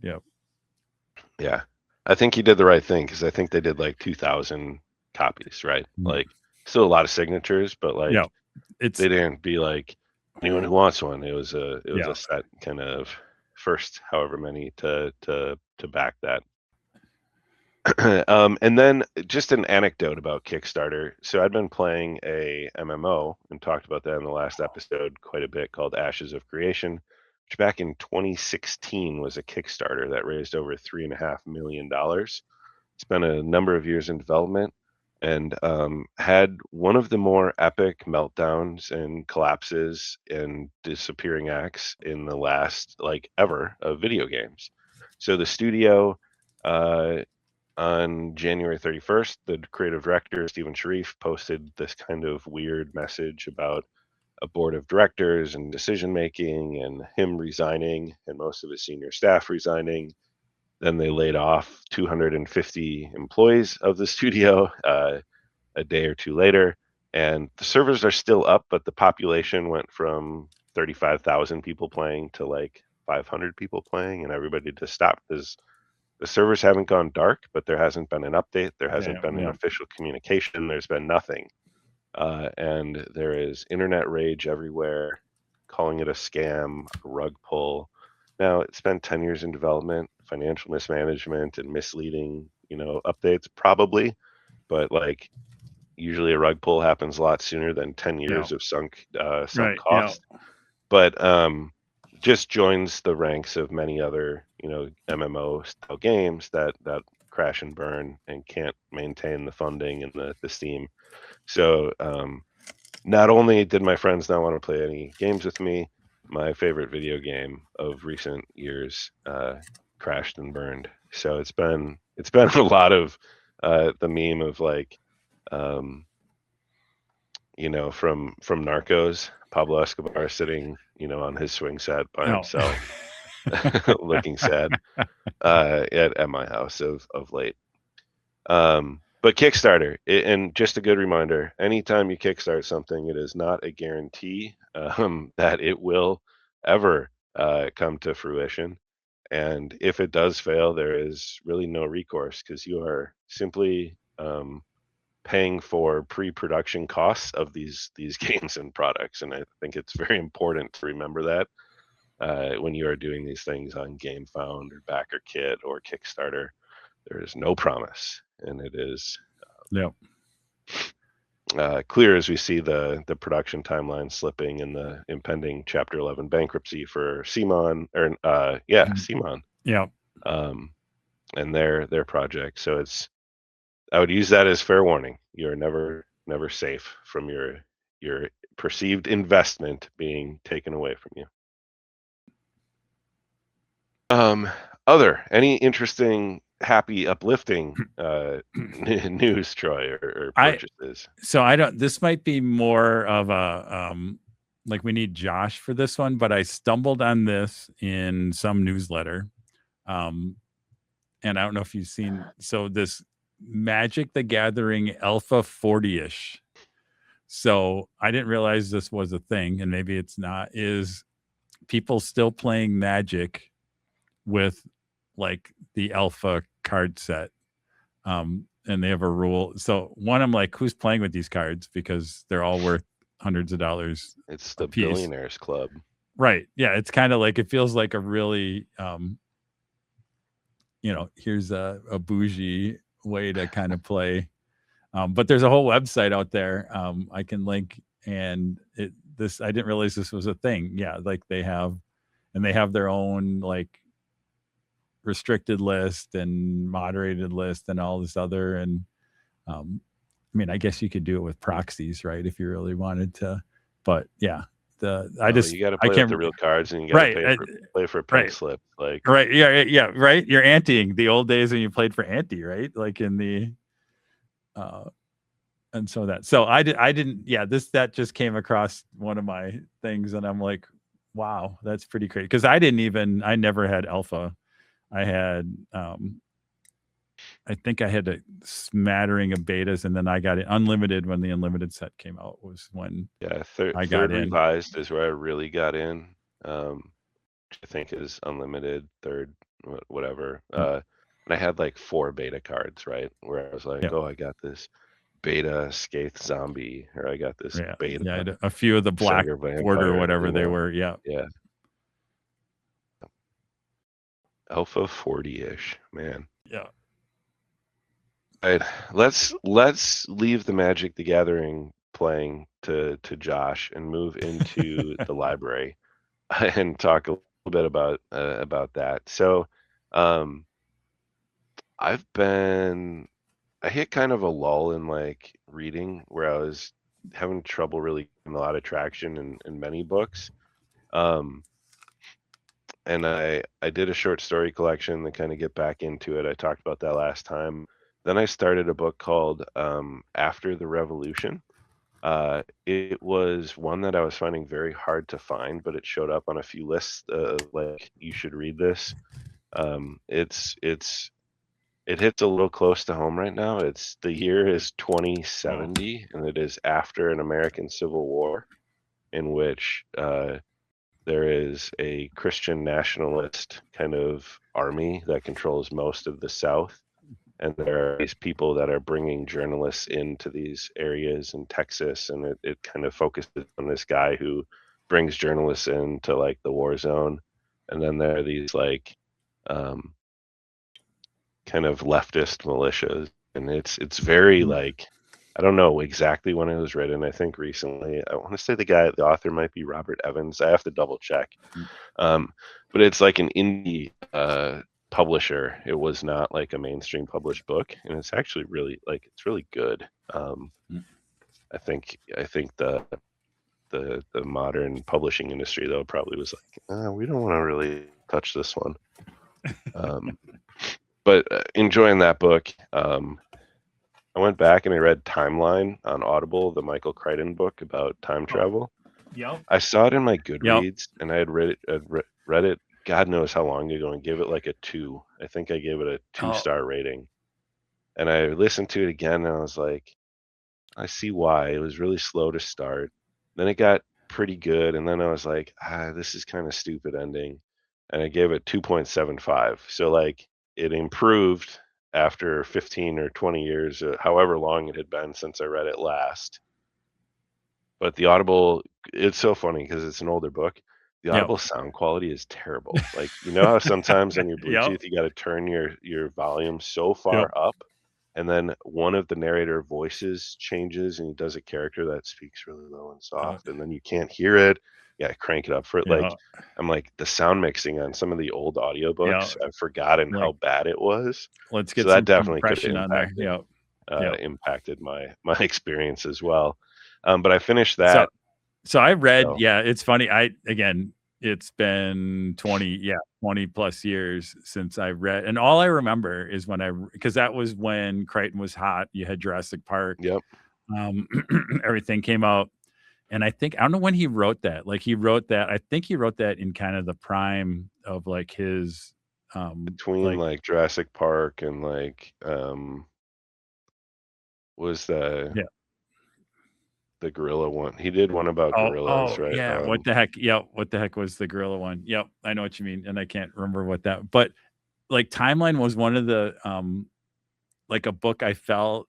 Yeah, I think he did the right thing, because I think they did like 2,000 copies, right? Like, still a lot of signatures, but like, they didn't be like, anyone who wants one. It was a set kind of first however many to back that. And then just an anecdote about Kickstarter. So I'd been playing a MMO and talked about that in the last episode quite a bit, called Ashes of Creation, which back in 2016 was a Kickstarter that raised over $3.5 million. Spent a number of years in development, and had one of the more epic meltdowns and collapses and disappearing acts in the last ever of video games. So the studio, on January 31st, the creative director, Stephen Sharif, posted this kind of weird message about a board of directors and decision making, and him resigning and most of his senior staff resigning. Then they laid off 250 employees of the studio a day or two later. And the servers are still up, but the population went from 35,000 people playing to like 500 people playing, and everybody just stopped because the servers haven't gone dark, but there hasn't been an update. There hasn't been an official communication. There's been nothing. And there is internet rage everywhere, calling it a scam, a rug pull. Now, it's been 10 years in development, financial mismanagement and misleading, updates probably, but usually a rug pull happens a lot sooner than 10 years of sunk cost. But just joins the ranks of many other, MMO style games that crash and burn and can't maintain the funding and the steam. So not only did my friends not want to play any games with me, my favorite video game of recent years crashed and burned. So it's been a lot of the meme of from Narcos, Pablo Escobar sitting, on his swing set by himself. looking sad at my house of late. But Kickstarter, and just a good reminder, anytime you kickstart something, it is not a guarantee that it will ever come to fruition. And if it does fail, there is really no recourse because you are simply paying for pre-production costs of these games and products. And I think it's very important to remember that when you are doing these things on GameFound or BackerKit or Kickstarter, there is no promise, and it is clear as we see the production timeline slipping and the impending Chapter 11 bankruptcy for CMON CMON. Yeah. And their project. So I would use that as fair warning. You're never safe from your perceived investment being taken away from you. Any interesting, happy, uplifting news, Troy, or purchases? This might be more of a like we need Josh for this one, but I stumbled on this in some newsletter. And I don't know if you've seen, so this Magic the Gathering Alpha 40-ish. So I didn't realize this was a thing, and maybe it's not, is people still playing Magic with like the alpha card set. And they have a rule. So one, I'm like, who's playing with these cards? Because they're all worth hundreds of dollars. It's the piece. Billionaires Club. Right. Yeah. It's kind of like, it feels like a really, here's a bougie way to kind of play. But there's a whole website out there I can link, and I didn't realize this was a thing. Yeah. Like they have their own like restricted list and moderated list and all this other. And I mean, I guess you could do it with proxies, right? If you really wanted to, but yeah, you got to play with the real cards, and you got to play for a pink slip. Like, right. Yeah. Right. You're anteing the old days when you played for ante, right? Like in the, and so I didn't, that just came across one of my things, and I'm like, wow, that's pretty great. Cause I never had alpha. I had, I think I had a smattering of betas, and then I got it unlimited when the unlimited set came out. Was when third revised is where I really got in. I think is unlimited, third, whatever. And I had like 4 beta cards, right? Where I was like, oh, I got this beta Scathe Zombie, or I got this beta. Yeah, I had a few of the black border, whatever they were. Yeah. Alpha 40-ish, man. Yeah. All right, let's leave the Magic the Gathering playing to Josh and move into the library and talk a little bit about that. So, I hit kind of a lull in like reading where I was having trouble really getting a lot of traction in many books. And I did a short story collection to kind of get back into it. I talked about that last time. Then I started a book called After the Revolution. It was one that I was finding very hard to find, but it showed up on a few lists like, you should read this. It hits a little close to home right now. The year is 2070, and it is after an American Civil War in which there is a Christian nationalist kind of army that controls most of the South. And there are these people that are bringing journalists into these areas in Texas. And it kind of focuses on this guy who brings journalists into like the war zone. And then there are these like kind of leftist militias. And it's very like, I don't know exactly when it was written. I think recently. I want to say the author might be Robert Evans. I have to double check. But it's like an indie publisher. It was not like a mainstream published book, and it's actually really it's really good. I think the modern publishing industry though probably was like, we don't want to really touch this one. But enjoying that book. I went back and I read Timeline on Audible, the Michael Crichton book about time travel. Yep. I saw it in my Goodreads, and I had read it God knows how long ago and gave it like a 2. I think I gave it a Oh, 2-star rating. And I listened to it again and I was like, I see why. It was really slow to start. Then it got pretty good, and then I was like, this is kind of stupid ending. And I gave it 2.75. So like it improved after 15 or 20 years, however long it had been since I read it last. But the Audible, it's so funny because it's an older book. The yep. Audible sound quality is terrible. Like, you know how sometimes on your Yep. Bluetooth you got to turn your volume so far Yep. up, and then one of the narrator voices changes and he does a character that speaks really low and soft, and then you can't hear it. Yeah, crank it up for it. Yeah. Like, I'm like, the sound mixing on some of the old Yeah. audiobooks, I've forgotten how Like, bad it was. let's So get that some definitely could have compression on there. Yep. Yep. impacted my experience as well. But I finished So, that. so I read, So yeah, it's funny. It's been 20 plus years since I read. And all I remember is because that was when Crichton was hot. You had Jurassic Park. yep. Everything came out. And I don't know when he wrote that. Like I think he wrote that in kind of the prime of like his, Between like Jurassic Park and like was yeah. the gorilla one. He did one about gorillas, right? Yeah. What the heck? Yeah. What the heck was the gorilla one? Yep. I know what you mean. And I can't remember what that, but like Timeline was one of the, like a book I felt.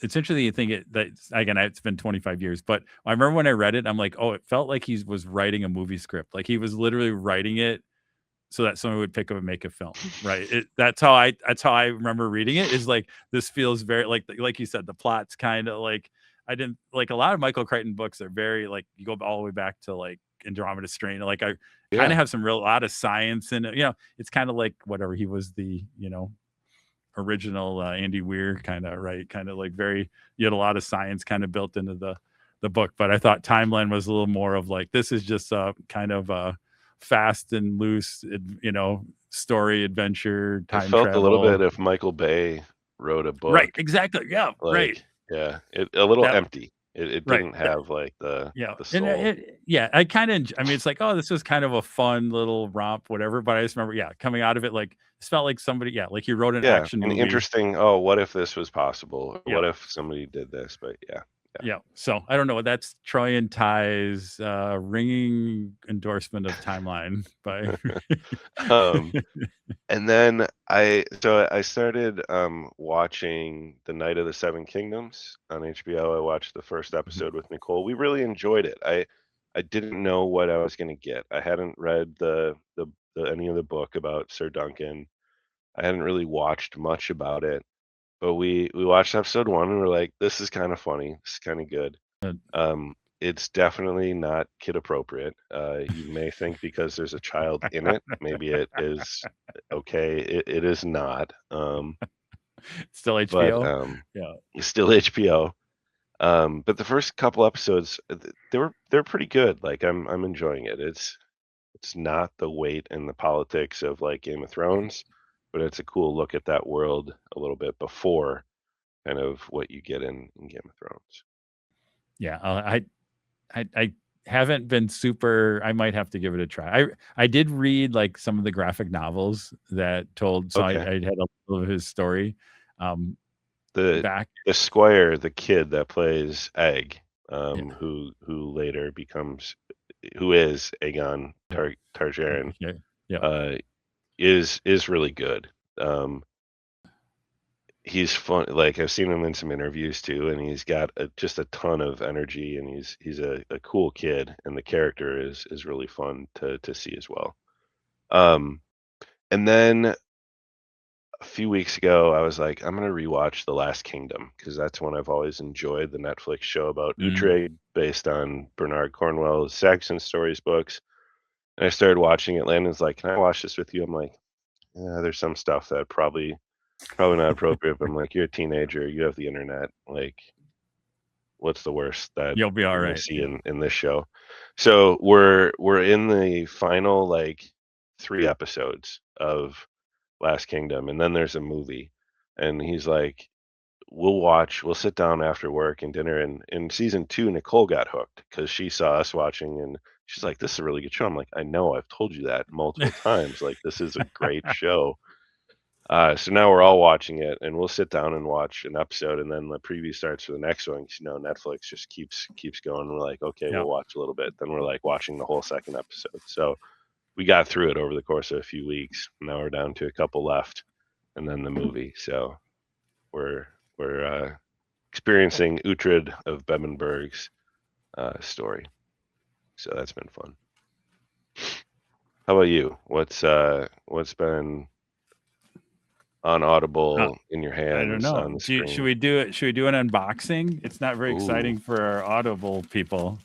It's interesting to think that again, it's been 25 years, but I remember when I read it, I'm like, oh, it felt like he was writing a movie script. Like he was literally writing it so that someone would pick up and make a film, right? That's how I remember reading it. Is like, this feels very like you said, the plot's kind of like, I didn't like a lot of Michael Crichton books are very like, you go all the way back to like Andromeda Strain. Like I kind of have some lot of science in it. It's kind of like whatever, he was the original Andy Weir kind of, right? Kind of like you had a lot of science kind of built into the book. But I thought Timeline was a little more of like, this is just a kind of a fast and loose, story, adventure, time It felt a little travel. bit if Michael Bay wrote a book. Right, exactly. Yeah, like, right. Yeah, a little empty. It Right. didn't have like the soul. I kind of, I mean, it's like, oh, this was kind of a fun little romp, whatever. But I just remember, coming out of it, like, it felt like somebody, like he wrote an action movie. Interesting. Oh, what if this was possible? What if somebody did this? But yeah. So I don't know. That's Troy and Ty's ringing endorsement of Timeline by. And then I started watching The Night of the Seven Kingdoms on HBO. I watched the first episode with Nicole. We really enjoyed it. I didn't know what I was going to get. I hadn't read the any of the book about Sir Duncan. I hadn't really watched much about it. But we watched episode 1 and we're like, this is kind of funny. This is kind of good. It's definitely not kid appropriate. You may think because there's a child in it, maybe it is okay. It is not. Still HBO. But, still HBO. But the first couple episodes, they're pretty good. Like I'm enjoying it. It's not the weight and the politics of like Game of Thrones, but it's a cool look at that world a little bit before kind of what you get in Game of Thrones. Yeah, I haven't been super. I might have to give it a try. I did read like some of the graphic novels that told. So I had a little of his story. The squire, the kid that plays Egg, who later becomes, who is Aegon Targaryen, is really good. He's fun. Like I've seen him in some interviews too, and he's got just a ton of energy, and he's a cool kid, and the character is really fun to see as well. And then a few weeks ago, I was like, I'm gonna rewatch The Last Kingdom because that's one I've always enjoyed. The Netflix show about Uhtred, based on Bernard Cornwell's Saxon Stories books. And I started watching it. Landon's like, "Can I watch this with you?" I'm like, "Yeah, there's some stuff that probably not appropriate." But I'm like, "You're a teenager. You have the internet. Like, what's the worst that you'll be all you're right gonna see in this show?" So we're in the final like 3 episodes of Last Kingdom, and then there's a movie. And he's like, we'll sit down after work and dinner. And in season 2, Nicole got hooked because she saw us watching, and She's like, "This is a really good show." I'm like, "I know, I've told you that multiple times. Like, this is a great show." So now we're all watching it, and we'll sit down and watch an episode, and then the preview starts for the next one. 'Cause, Netflix just keeps going. We're like, okay, Yeah. we'll watch a little bit. Then we're like watching the whole second episode. So we got through it over the course of a few weeks. Now we're down to a couple left, and then the movie. So we're experiencing Uhtred of Bebbanburg's story. So that's been fun. How about you? What's been on Audible in your hands? I don't know. On the screen? Should we do it? Should we do an unboxing? It's not very exciting for our Audible people.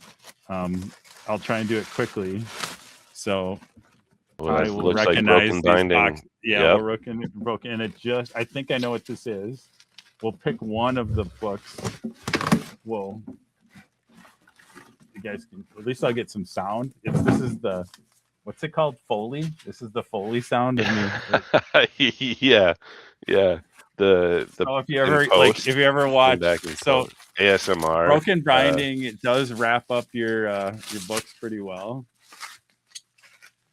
I'll try and do it quickly. So I will recognize like these boxes. Yeah, we're broken. And I think I know what this is. We'll pick one of the books. Whoa. You guys can, at least I'll get some sound. This is the, what's it called? Foley? This is the Foley sound of me. Yeah. The so if you ever watch ASMR broken binding, it does wrap up your books pretty well.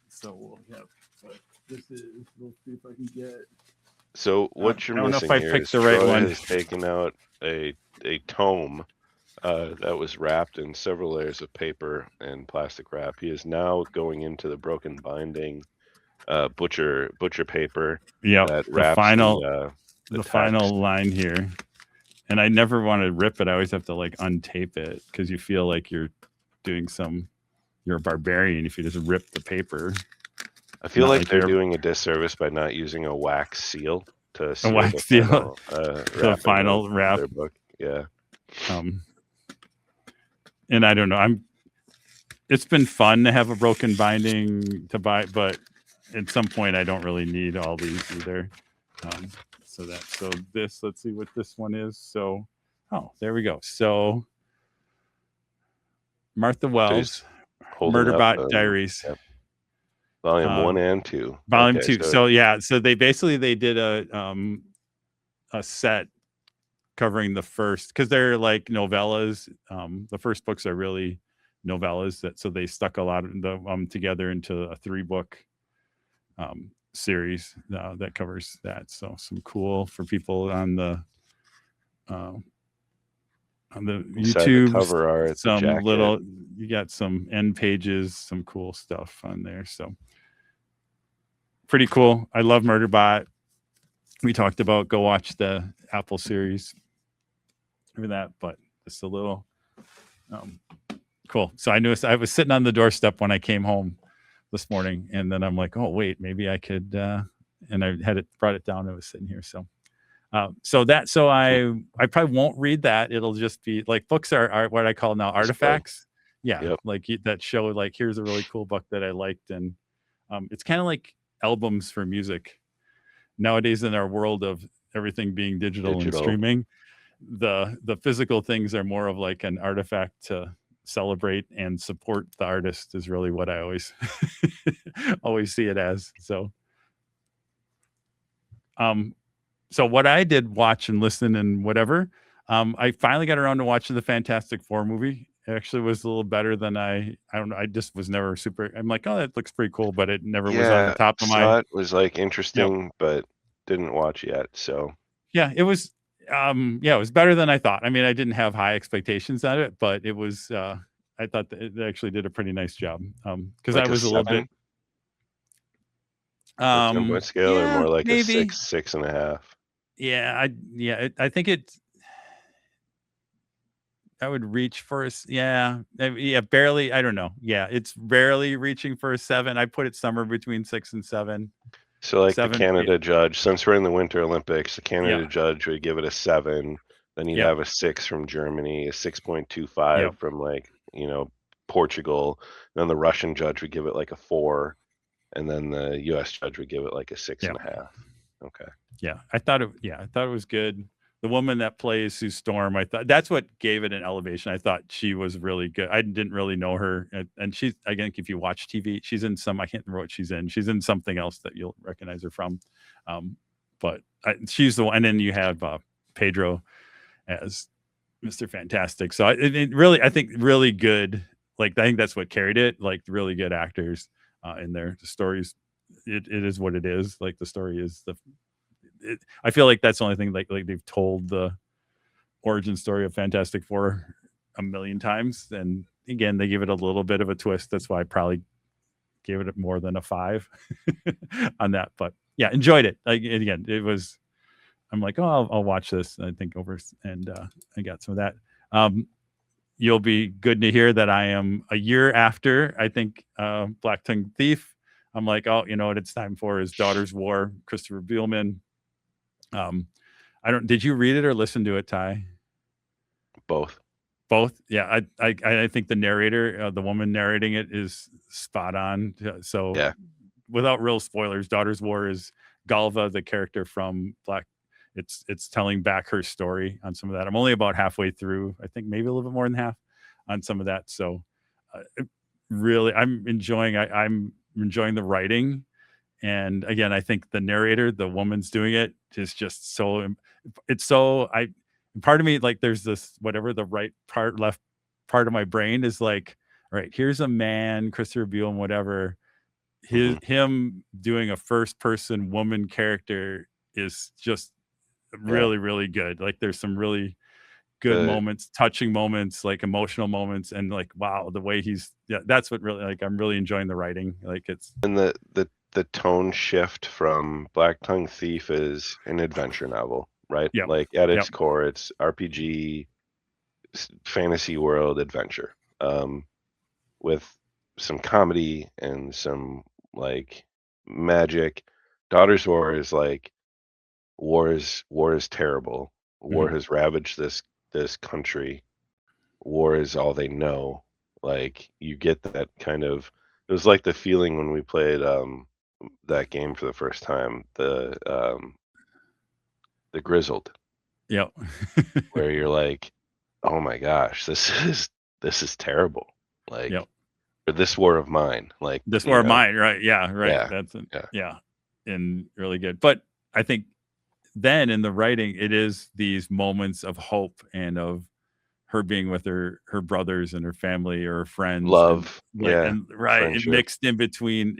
So we'll have, but this is, we'll see if I can get. So what you're missing here is Troy has taken out a tome that was wrapped in several layers of paper and plastic wrap. He is now going into the broken binding butcher paper. Yeah, the final line here. And I never want to rip it. I always have to like untape it because you feel like you're a barbarian if you just rip the paper. I feel like they're doing a disservice by not using a wax seal to seal the final wrap. Their book. Yeah. And I don't know. It's been fun to have a broken binding to buy, but at some point I don't really need all these either. So this, let's see what this one is. So, there we go. So Martha Wells, Murderbot Diaries. Yep. Volume 1 and 2. Volume 2. So they did a set covering the first, because they're like novellas. The first books are really novellas, so they stuck a lot of them together into a 3-book series that covers that. So some cool for people on the YouTube cover art, some you got some end pages, some cool stuff on there. So pretty cool. I love Murderbot. We talked about go watch the Apple series over that, but it's a little cool. So I was sitting on the doorstep when I came home this morning, and then I'm like, oh wait, maybe I could and I brought it down. I was sitting here. So I probably won't read that. It'll just be like, books are what I call now artifacts. Yeah. Yep. Like that show, like, here's a really cool book that I liked. And it's kind of like albums for music nowadays in our world of everything being digital and streaming. The physical things are more of like an artifact to celebrate and support the artist is really what I always always see it as. So what I did watch and listen and whatever, I finally got around to watching the Fantastic Four movie. It actually was a little better than I don't know. I just was never super. I'm like, oh, that looks pretty cool, but it never was on the top of my. It was like interesting, but didn't watch yet. So yeah, it was. It was better than I thought. I mean, I didn't have high expectations on it, but it was. I thought that it actually did a pretty nice job. Because I was a little bit. What scale, or more like maybe a 6.5? Yeah, I think it's. I would reach for barely. I don't know. Yeah, it's barely reaching for a 7. I put it somewhere between 6 and 7. So like 7, the Canada judge, since we're in the Winter Olympics, the Canada judge would give it a 7. Then you'd have a 6 from Germany, a 6.25 from Portugal. And then the Russian judge would give it like a 4, and then the U.S. judge would give it like a 6.5. Okay. Yeah, I thought it was good. The woman that plays Sue Storm, I thought that's what gave it an elevation. I thought she was really good. I didn't really know her, and she's, again, if you watch TV, she's in some. I can't remember what she's in. She's in something else that you'll recognize her from. But she's the one. And then you have Pedro as Mr. Fantastic. So it really, I think, really good like I think that's what carried it. Like really good actors in there. The stories, it is what it is. Like the story is I feel like that's the only thing like they've told the origin story of Fantastic Four a million times, and again they give it a little bit of a twist. That's why I probably gave it more than a 5 on that. But yeah, enjoyed it. Like again, it was. I'm like, oh, I'll watch this. I think over, and I got some of that. You'll be good to hear that I am a year after, I think, Black Tongue Thief. I'm like, oh, you know what it's time for is Daughter's War, Christopher Bielman. Did you read it or listen to it, Ty? Both. Both. Yeah. I think the narrator, the woman narrating it is spot on. So Yeah. Without real spoilers, Daughter's War is Galva, the character from Black. It's telling back her story on some of that. I'm only about halfway through. I think maybe a little bit more than half on some of that. So really, I'm enjoying the writing. And again, I think the narrator, the woman's doing it, is just so. It's so. Part of me, like, there's this whatever the right part, left part of my brain is like, all right, here's a man, Christopher Bielman, whatever. Him doing a first person woman character is just really, really good. Like there's some really good moments, touching moments, like emotional moments, and like wow, the way that's what really, like, I'm really enjoying the writing. Like it's and the tone shift from Black Tongue Thief is an adventure novel, right? Yep. Like at its core, it's RPG, fantasy world adventure, with some comedy and some like magic. Daughter's War is like war is terrible. War has ravaged this country. War is all they know. Like you get that kind of. It was like the feeling when we played that game for the first time, the Grizzled. Yep. Where you're like, oh my gosh, this is terrible. Like, or this war of mine. Like this war of mine, right? Yeah, right. Yeah. That's and really good. But I think then in the writing, it is these moments of hope and of her being with her brothers and her family or her friends, love, and and mixed in between,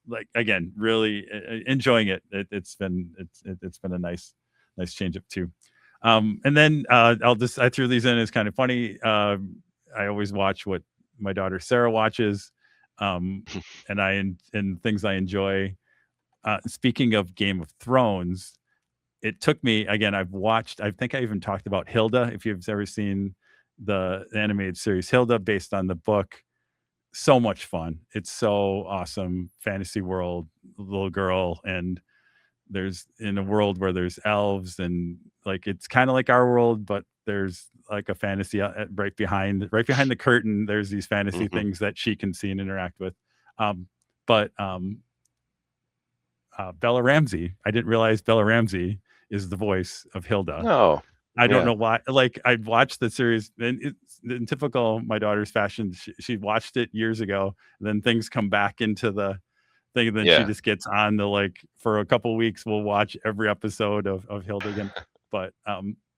like again, really enjoying it. It's been a nice change up too. And then I threw these in. It's kind of funny. I always watch what my daughter Sarah watches, and things I enjoy. Speaking of Game of Thrones, it took me again. I think I even talked about Hilda. If you've ever seen the animated series Hilda, based on the book, so much fun. It's so awesome. Fantasy world, little girl, and there's in a world where there's elves, and like it's kind of like our world, but there's like a fantasy right behind the curtain. There's these fantasy things that she can see and interact with. But Bella Ramsey, I didn't realize Bella Ramsey is the voice of Hilda. No. I don't know why. Like I watched the series, and it's in typical my daughter's fashion. She watched it years ago. And then things come back into the thing, and then she just gets on the, like, for a couple of weeks we'll watch every episode of Hilda again. But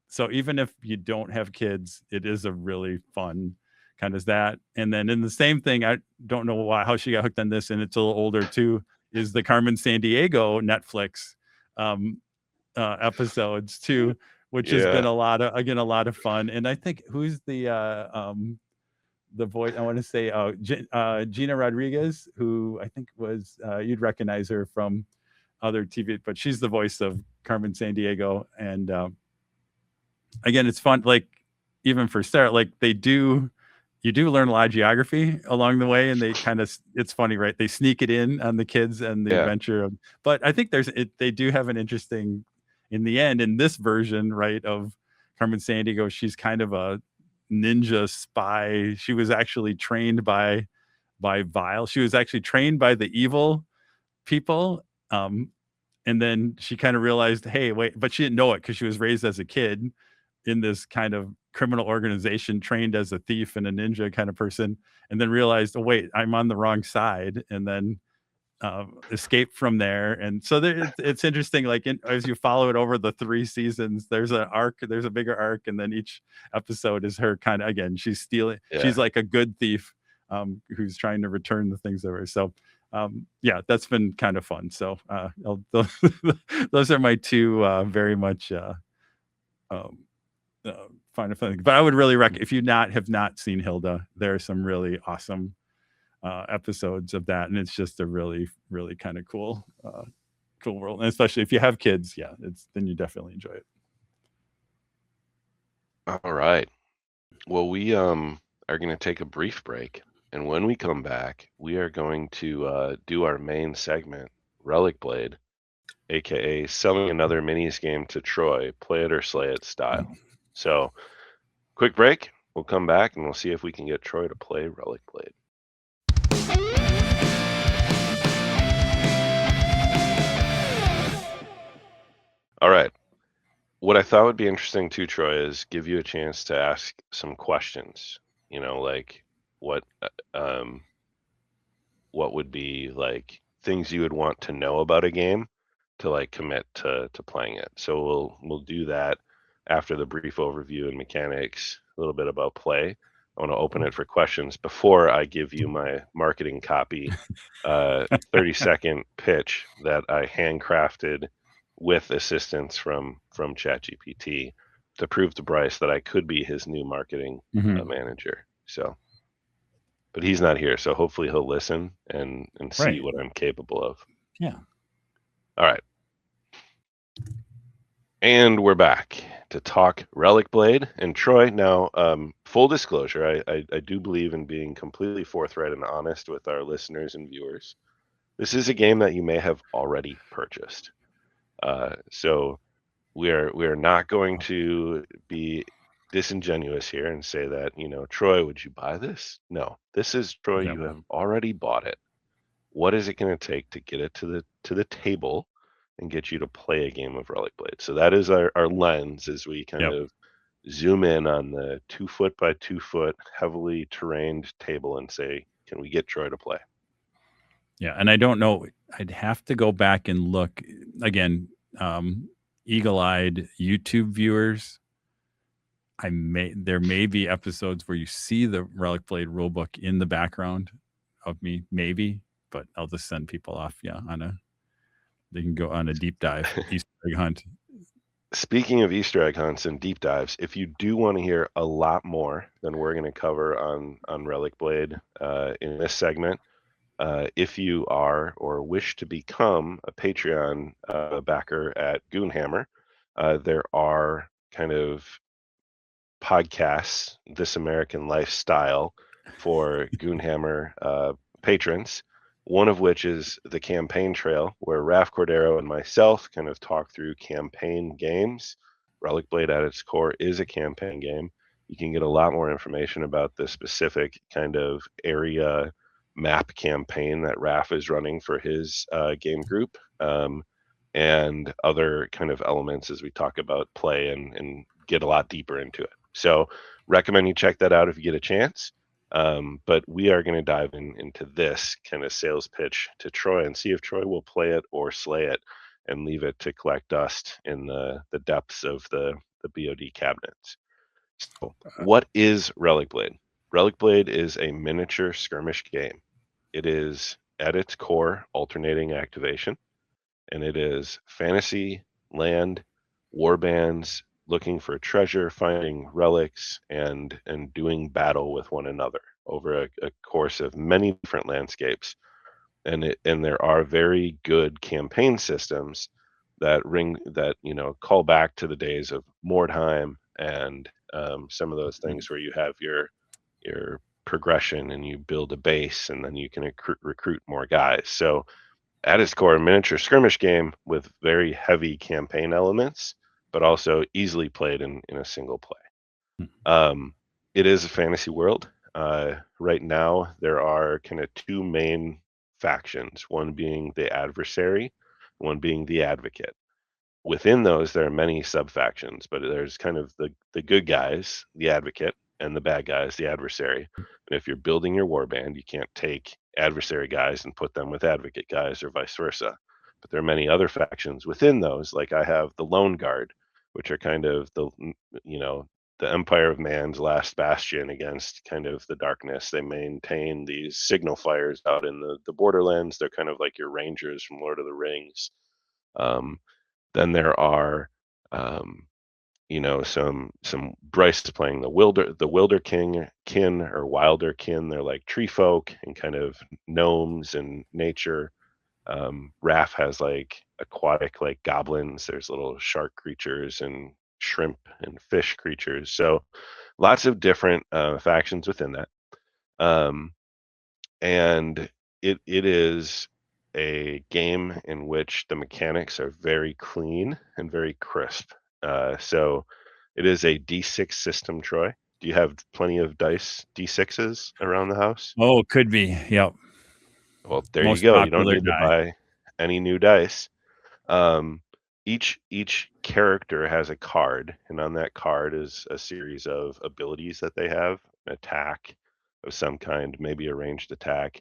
so even if you don't have kids, it is a really fun kind of that. And then in the same thing, I don't know how she got hooked on this, and it's a little older too, is the Carmen Sandiego Netflix episodes too, which has been a lot of fun. And I think who's the voice, I want to say Gina Rodriguez, who I think was you'd recognize her from other TV, but she's the voice of Carmen Sandiego. And again, it's fun, like even for Sarah, like you do learn a lot of geography along the way, and they kind of, it's funny, right? They sneak it in on the kids and the adventure of, but I think they do have an interesting, in the end, in this version, right, of Carmen Sandiego, she's kind of a ninja spy. She was actually trained by Vile. She was actually trained by the evil people. And then she kind of realized, hey, wait, but she didn't know it because she was raised as a kid in this kind of criminal organization, trained as a thief and a ninja kind of person, and then realized, oh wait, I'm on the wrong side, and then escape from there. And so it's interesting, like as you follow it over the 3 seasons, there's a bigger arc, and then each episode is her kind of, again, she's stealing, she's like a good thief, who's trying to return the things that were. So yeah, that's been kind of fun. So those are my two very much um, fun. But I would really recommend, if you have not seen Hilda, there are some really awesome episodes of that, and it's just a really, really kind of cool world. And especially if you have kids, yeah, then you definitely enjoy it. All right. Well, we are going to take a brief break, and when we come back, we are going to do our main segment, Relic Blade, aka selling another minis game to Troy, play it or slay it style. So, quick break. We'll come back and we'll see if we can get Troy to play Relic Blade. All right. What I thought would be interesting too, Troy, is give you a chance to ask some questions. Like what would be like things you would want to know about a game to like commit to playing it. So we'll do that after the brief overview and mechanics, a little bit about play. I want to open it for questions before I give you my marketing copy, 30-second pitch that I handcrafted with assistance from ChatGPT to prove to Bryce that I could be his new marketing manager. So, but he's not here, so hopefully he'll listen and see what I'm capable of. Yeah. All right. And we're back to talk Relic Blade. And Troy, now, full disclosure, I do believe in being completely forthright and honest with our listeners and viewers. This is a game that you may have already purchased. So we are not going to be disingenuous here and say that, Troy, would you buy this? No, this is Troy. You have already bought it. What is it going to take to get it to the table and get you to play a game of Relic Blade? So that is our lens as we kind of zoom in on the 2 foot by 2 foot heavily terrained table and say, can we get Troy to play? Yeah, and I don't know. I'd have to go back and look again. Eagle-eyed YouTube viewers, there may be episodes where you see the Relic Blade rulebook in the background of me, maybe, but I'll just send people off. Yeah, they can go on a deep dive Easter egg hunt. Speaking of Easter egg hunts and deep dives, if you do want to hear a lot more than we're going to cover on Relic Blade in this segment, if you are or wish to become a Patreon backer at Goonhammer, there are kind of podcasts, This American Lifestyle, for Goonhammer patrons, one of which is the Campaign Trail, where Raph Cordero and myself kind of talk through campaign games. Relic Blade at its core is a campaign game. You can get a lot more information about the specific kind of area map campaign that Raph is running for his game group, and other kind of elements as we talk about play and get a lot deeper into it. So recommend you check that out if you get a chance. But we are going to dive into this kind of sales pitch to Troy and see if Troy will play it or slay it and leave it to collect dust in the depths of the BOD cabinets. So what is Relic Blade? Relic Blade is a miniature skirmish game. It is at its core alternating activation, and it is fantasy, land, warbands, looking for treasure, finding relics, and doing battle with one another over a course of many different landscapes. And there are very good campaign systems that call back to the days of Mordheim and some of those things where you have your progression and you build a base and then you can recruit more guys. So at its core, a miniature skirmish game with very heavy campaign elements, but also easily played in a single play. It is a fantasy world. Right now, there are kind of two main factions, one being the adversary, one being the advocate. Within those, there are many sub-factions, but there's kind of the good guys, the advocate, and the bad guys, the adversary. And if you're building your warband, you can't take adversary guys and put them with advocate guys or vice versa. But there are many other factions within those, like I have the Lone Guard, which are kind of the Empire of Man's last bastion against kind of the darkness. They maintain these signal fires out in the borderlands. They're kind of like your rangers from Lord of the Rings. Then there are some Bryce is playing the Wilder kin or Wilder kin. They're like tree folk and kind of gnomes and nature. Raph has like aquatic like goblins. There's little shark creatures and shrimp and fish creatures. So lots of different factions within that. And it is a game in which the mechanics are very clean and very crisp. So it is a D6 system, Troy. Do you have plenty of dice D6s around the house? Oh, could be. Yep. Well, there you Most go. You don't popular need to die. buy any new dice. Each character has a card, and on that card is a series of abilities that they have, an attack of some kind, maybe a ranged attack,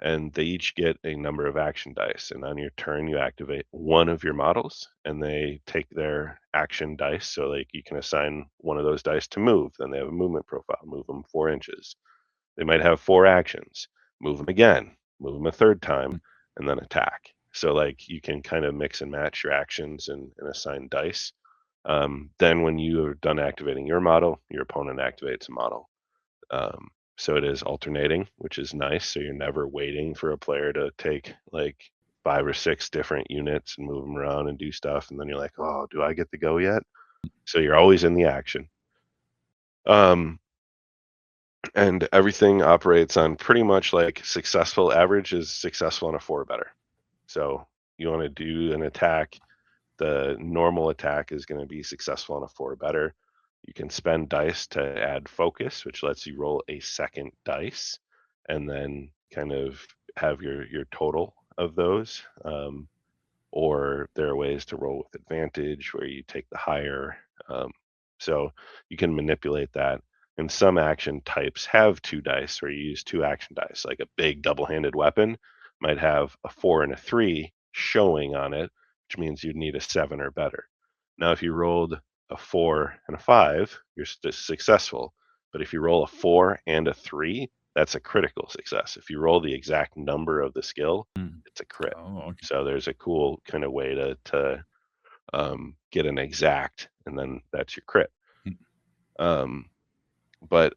and they each get a number of action dice. And on your turn, you activate one of your models, and they take their action dice. So, like, you can assign one of those dice to move. Then they have a movement profile, move them 4 inches. They might have 4 actions, move them again, move them a third time, and then attack. So, like, you can kind of mix and match your actions and assign dice. Then when you are done activating your model, your opponent activates a model. So it is alternating, which is nice. So you're never waiting for a player to take like 5 or 6 different units and move them around and do stuff. And then you're like, oh, do I get to go yet? So you're always in the action. And everything operates on pretty much like successful. Average is successful on a 4 or better. So you want to do an attack. The normal attack is going to be successful on a 4 or better. You can spend dice to add focus, which lets you roll a second dice and then kind of have your total of those. Or there are ways to roll with advantage where you take the higher. So you can manipulate that. And some action types have 2 dice where you use 2 action dice, like a big double-handed weapon might have a 4 and a 3 showing on it, which means you'd need a 7 or better. Now, if you rolled a 4 and a 5, you're successful. But if you roll a 4 and a 3, that's a critical success. If you roll the exact number of the skill, it's a crit. Oh, okay. So there's a cool kind of way to get an exact, and then that's your crit. But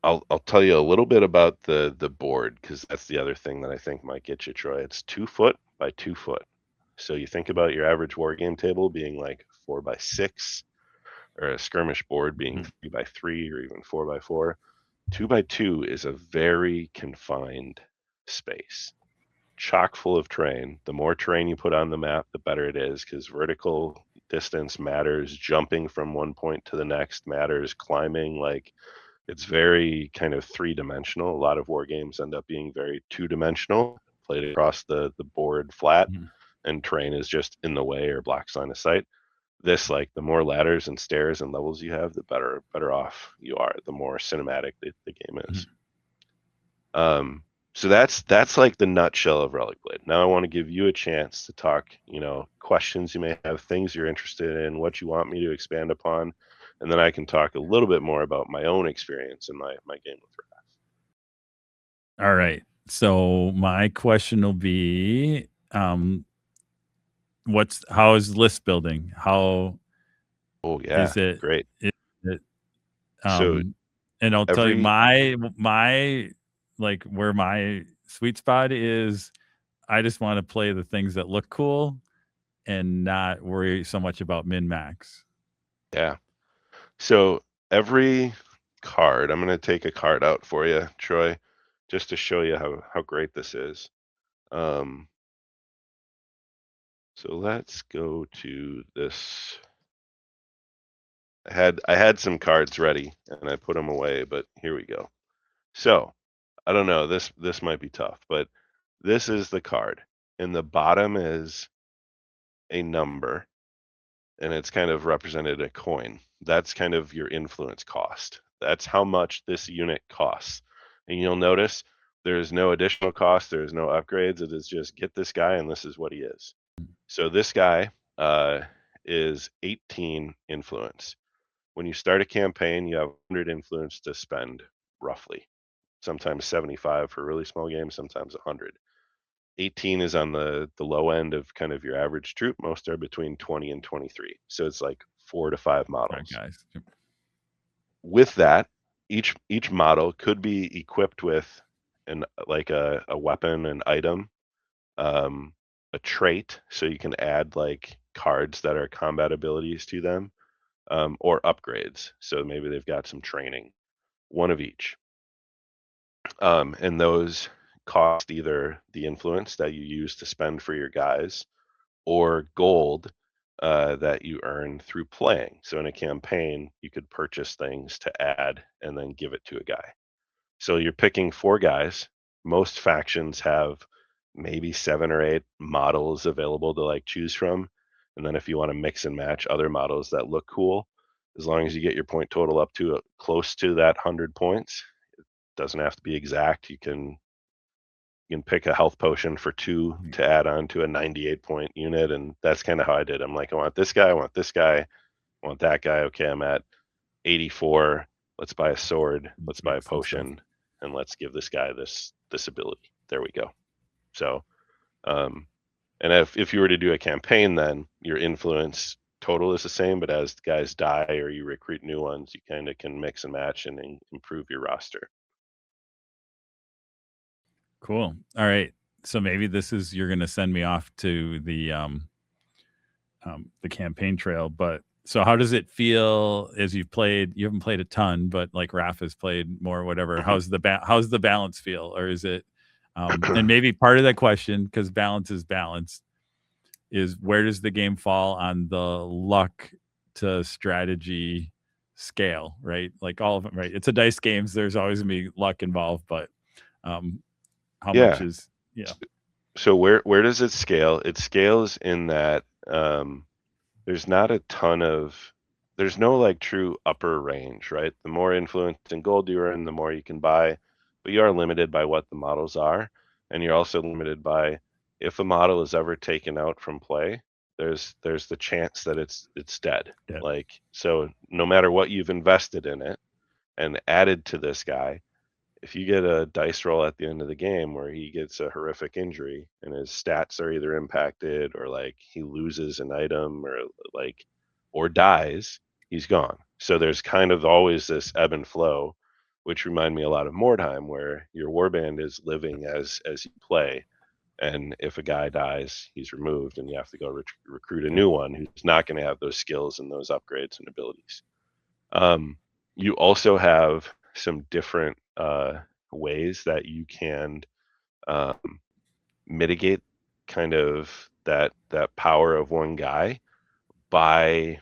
I'll tell you a little bit about the board, because that's the other thing that I think might get you, Troy. It's 2 foot by 2 foot. So you think about your average war game table being like 4 by 6, or a skirmish board being 3 by 3, or even 4 by 4. 2 by 2 is a very confined space, chock full of terrain. The more terrain you put on the map, the better it is, because vertical distance matters, jumping from one point to the next matters, climbing, like it's very kind of 3-dimensional. A lot of war games end up being very 2-dimensional, played across the board flat, and terrain is just in the way or blocks line of sight. This, like, the more ladders and stairs and levels you have, the better off you are, the more cinematic the game is. So that's like the nutshell of Relic Blade. Now I want to give you a chance to talk, questions you may have, things you're interested in, what you want me to expand upon, and then I can talk a little bit more about my own experience in my game with Raph. All right. So my question will be, how is list building? How Oh yeah, is it? great. So, and I'll tell you my like where my sweet spot is. I just want to play the things that look cool and not worry so much about min max. Yeah. So every card, I'm going to take a card out for you, Troy, just to show you how great this is. So let's go to this. I had some cards ready and I put them away, but here we go. So I don't know, this might be tough, but this is the card. In the bottom is a number, and it's kind of represented a coin. That's kind of your influence cost. That's how much this unit costs. And you'll notice there's no additional cost, there's no upgrades. It is just get this guy and this is what he is. So this guy is 18 influence. when you start a campaign, you have 100 influence to spend roughly. Sometimes 75 for really small games, sometimes 100. 18 is on the low end of kind of your average troop. Most are between 20 and 23. So it's like 4 to 5 All right, models. guys. With that, each model could be equipped with like a weapon, an item, a trait, so you can add like cards that are combat abilities to them, or upgrades. So maybe they've got some training, one of each. And those cost either the influence that you use to spend for your guys or gold that you earn through playing. So in a campaign, you could purchase things to add and then give it to a guy. So you're picking 4 guys. Most factions have maybe 7 or 8 models available to like choose from. And then if you want to mix and match other models that look cool, as long as you get your point total up to close to that 100 points, it doesn't have to be exact. You can pick a health potion for 2 to add on to a 98 point unit, and that's kind of how I did. I'm like, I want this guy, I want this guy, I want that guy. Okay, I'm at 84. Let's buy a sword. Let's buy a potion, and let's give this guy this ability. There we go. So, and if you were to do a campaign, then your influence total is the same, but as guys die or you recruit new ones, you kind of can mix and match and improve your roster. Cool. All right. So maybe you're going to send me off to the campaign trail. But so how does it feel as you've played? You haven't played a ton, but like Raph has played more, whatever. How's the balance feel, or is it? And maybe part of that question, because balance is balanced, is where does the game fall on the luck to strategy scale? Right, like all of them. Right, it's a dice games. There's always gonna be luck involved, but how much is So where does it scale? It scales in that there's not a ton of there's no like true upper range, right? The more influence and gold you earn, the more you can buy, but you are limited by what the models are, and you're also limited by if a model is ever taken out from play, there's the chance that it's dead. Dead. Like, so no matter what you've invested in it and added to this guy, if you get a dice roll at the end of the game where he gets a horrific injury and his stats are either impacted or like he loses an item or like or dies, he's gone. So there's kind of always this ebb and flow, which remind me a lot of Mordheim, where your warband is living as you play, and if a guy dies, he's removed, and you have to go recruit a new one who's not going to have those skills and those upgrades and abilities. You also have some different ways that you can mitigate kind of that power of one guy by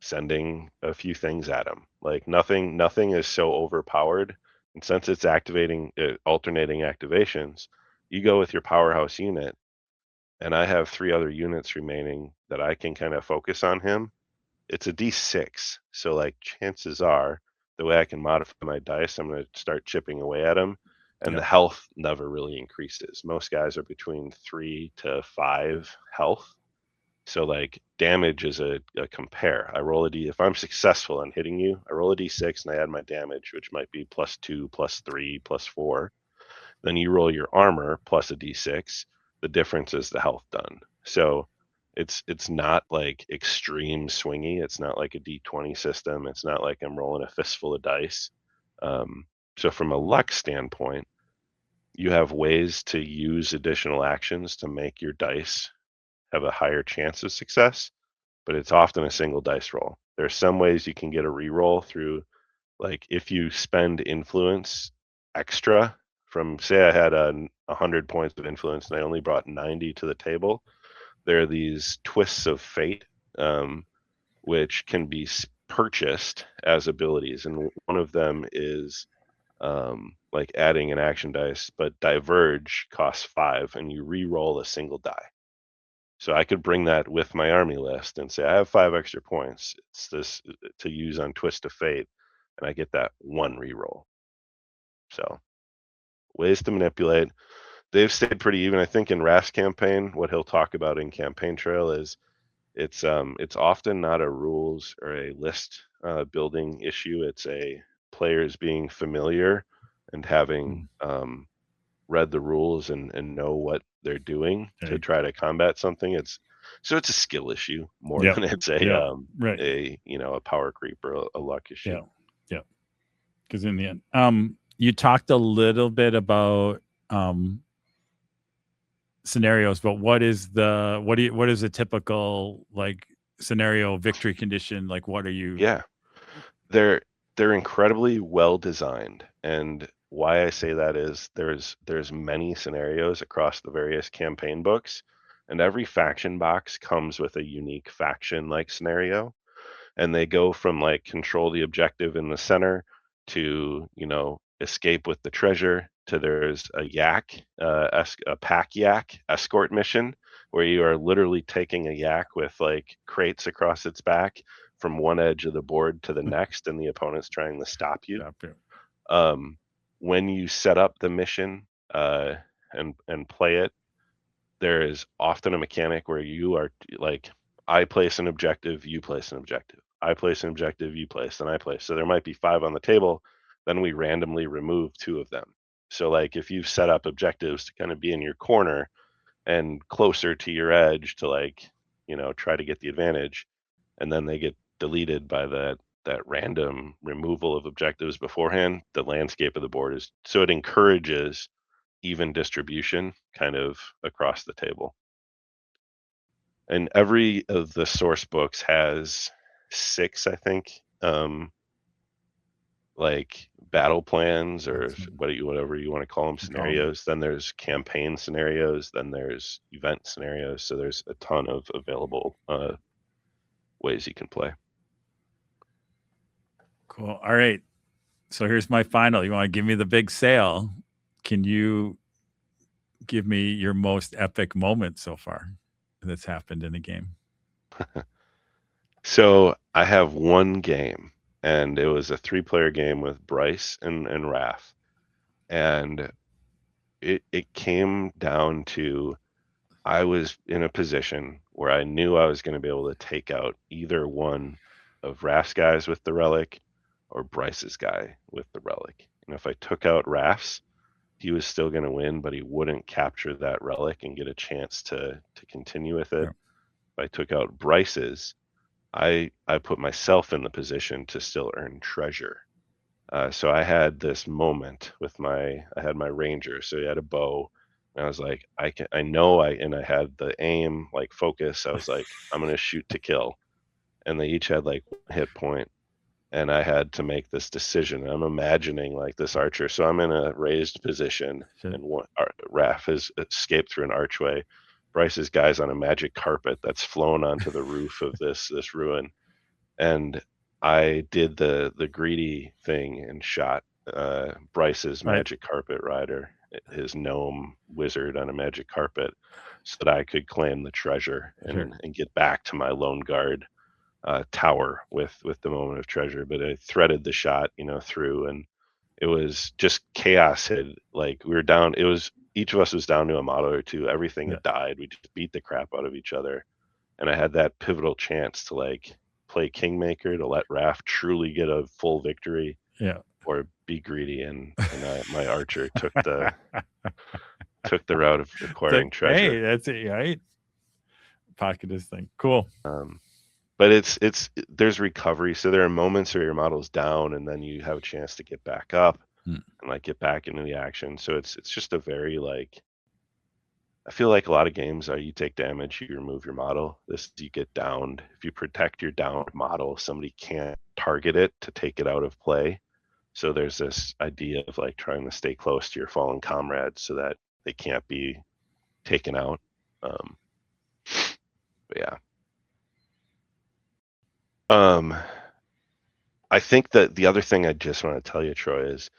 sending a few things at him. Like nothing is so overpowered, and since it's activating alternating activations, you go with your powerhouse unit, and I have 3 other units remaining that I can kind of focus on him. It's a D6, so like chances are the way I can modify my dice, I'm going to start chipping away at them, and the health never really increases. Most guys are between 3 to 5 health, so like damage is a compare. I roll a D. If I'm successful in hitting you, I roll a D6 and I add my damage, which might be +2, +3, +4. Then you roll your armor plus a D6. The difference is the health done. So it's not like extreme swingy. It's not like a D20 system. It's not like I'm rolling a fistful of dice. So from a luck standpoint, you have ways to use additional actions to make your dice have a higher chance of success, but it's often a single dice roll. There's some ways you can get a reroll through, like if you spend influence extra from, say I had 100 points of influence and I only brought 90 to the table, there are these twists of fate, which can be purchased as abilities, and one of them is like adding an action dice, but diverge costs 5 and you re-roll a single die. So I could bring that with my army list and say I have 5 extra points. It's this to use on Twist of Fate, and I get that 1 reroll. So ways to manipulate. They've stayed pretty even. I think in Raph's campaign, what he'll talk about in Campaign Trail is It's often not a rules or a list building issue. It's a players being familiar and having read the rules and know what they're doing to try to combat something. It's a skill issue more than it's right. a power creep or a luck issue. Yeah. Because in the end, you talked a little bit about scenarios, but what is a typical like scenario victory condition? Like, what are you? Yeah, they're incredibly well designed, and why I say that is there's many scenarios across the various campaign books, and every faction box comes with a unique faction like scenario, and they go from like control the objective in the center to escape with the treasure to there's a a pack yak escort mission where you are literally taking a yak with like crates across its back from one edge of the board to the next, and the opponent's trying to stop you. When you set up the mission and play it, there is often a mechanic where you are like, I place an objective, you place an objective. I place an objective, you place, then I place. So there might be 5 on the table, then we randomly remove 2 of them. So like if you've set up objectives to kind of be in your corner and closer to your edge to like, try to get the advantage, and then they get deleted by that random removal of objectives beforehand, the landscape of the board is so it encourages even distribution kind of across the table. And every of the source books has 6, I think, like battle plans or whatever you want to call them, scenarios. Then there's campaign scenarios. Then there's event scenarios. So there's a ton of available ways you can play. Cool. All right. So here's my final. You want to give me the big sale? Can you give me your most epic moment so far that's happened in a game? So I have one game, and it was a 3-player game with Bryce and Raph. And it came down to, I was in a position where I knew I was going to be able to take out either one of Raph's guys with the relic or Bryce's guy with the relic. And if I took out Raph's, he was still going to win, but he wouldn't capture that relic and get a chance to continue with it. If I took out Bryce's, I put myself in the position to still earn treasure. So I had this moment with I had my ranger, so he had a bow, and I was like, I had the aim, like focus. I was like, I'm gonna shoot to kill, and they each had like 1 hit point, and I had to make this decision. I'm imagining like this archer, so I'm in a raised position, and Raph has escaped through an archway. Bryce's guy's on a magic carpet that's flown onto the roof of this ruin, and I did the greedy thing and shot Bryce's magic carpet rider, his gnome wizard on a magic carpet, so that I could claim the treasure and get back to my lone guard tower with the moment of treasure. But I threaded the shot, through, and it was just chaos. We were down. It was each of us was down to a model or 2. Everything had died. We just beat the crap out of each other, and I had that pivotal chance to like play Kingmaker to let Raph truly get a full victory, or be greedy, and my archer took the route of acquiring treasure. Hey, that's it, right? Pocket this thing, cool. But there's recovery, so there are moments where your model's down, and then you have a chance to get back up and like get back into the action. So it's just a very like. I feel like a lot of games are you take damage, you remove your model. This you get downed. If you protect your downed model, somebody can't target it to take it out of play. So there's this idea of like trying to stay close to your fallen comrades so that they can't be taken out. But yeah. I think that the other thing I just want to tell you, Troy, is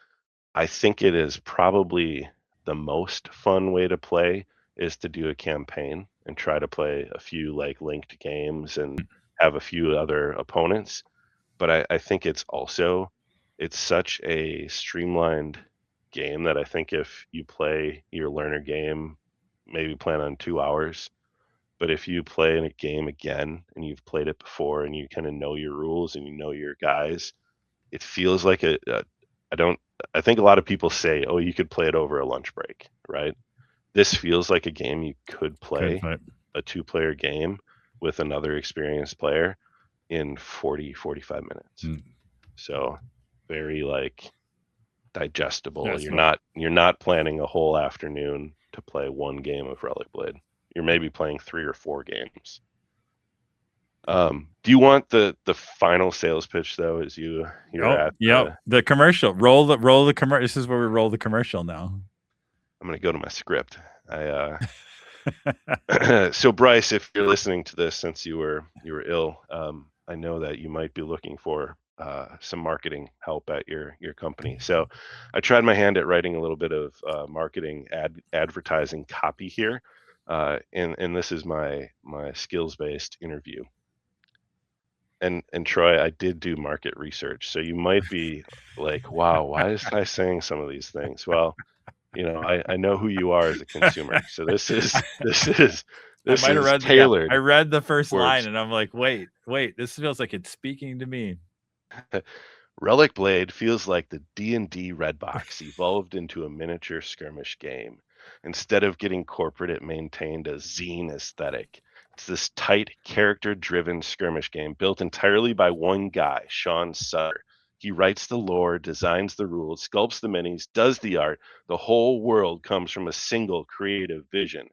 I think it is probably the most fun way to play is to do a campaign and try to play a few like linked games and have a few other opponents. But I think it's such a streamlined game that I think if you play your learner game, maybe plan on 2 hours, But if you play in a game again and you've played it before and you kind of know your rules and you know your guys, it feels like I think a lot of people say, oh, you could play it over a lunch break, right? This feels like a game you could play, a 2-player game with another experienced player in 45 minutes. So very like digestible. You're not planning a whole afternoon to play one game of Relic Blade. You're maybe playing 3 or 4 games. Do you want the final sales pitch though? As you're at the commercial. Roll the commercial. This is where we roll the commercial now. I'm gonna go to my script. So Bryce, if you're listening to this since you were ill, I know that you might be looking for some marketing help at your company. So I tried my hand at writing a little bit of marketing advertising copy here, and this is my skills-based interview. And Troy, I did do market research, so you might be like, wow, why is I saying some of these things? Well, I know who you are as a consumer. So this is tailored. I read the first line and I'm like, wait, this feels like it's speaking to me. Relic Blade feels like the D&D red box evolved into a miniature skirmish game. Instead of getting corporate, it maintained a zine aesthetic. It's this tight, character-driven skirmish game built entirely by one guy, Sean Sutter. He writes the lore, designs the rules, sculpts the minis, does the art. The whole world comes from a single creative vision.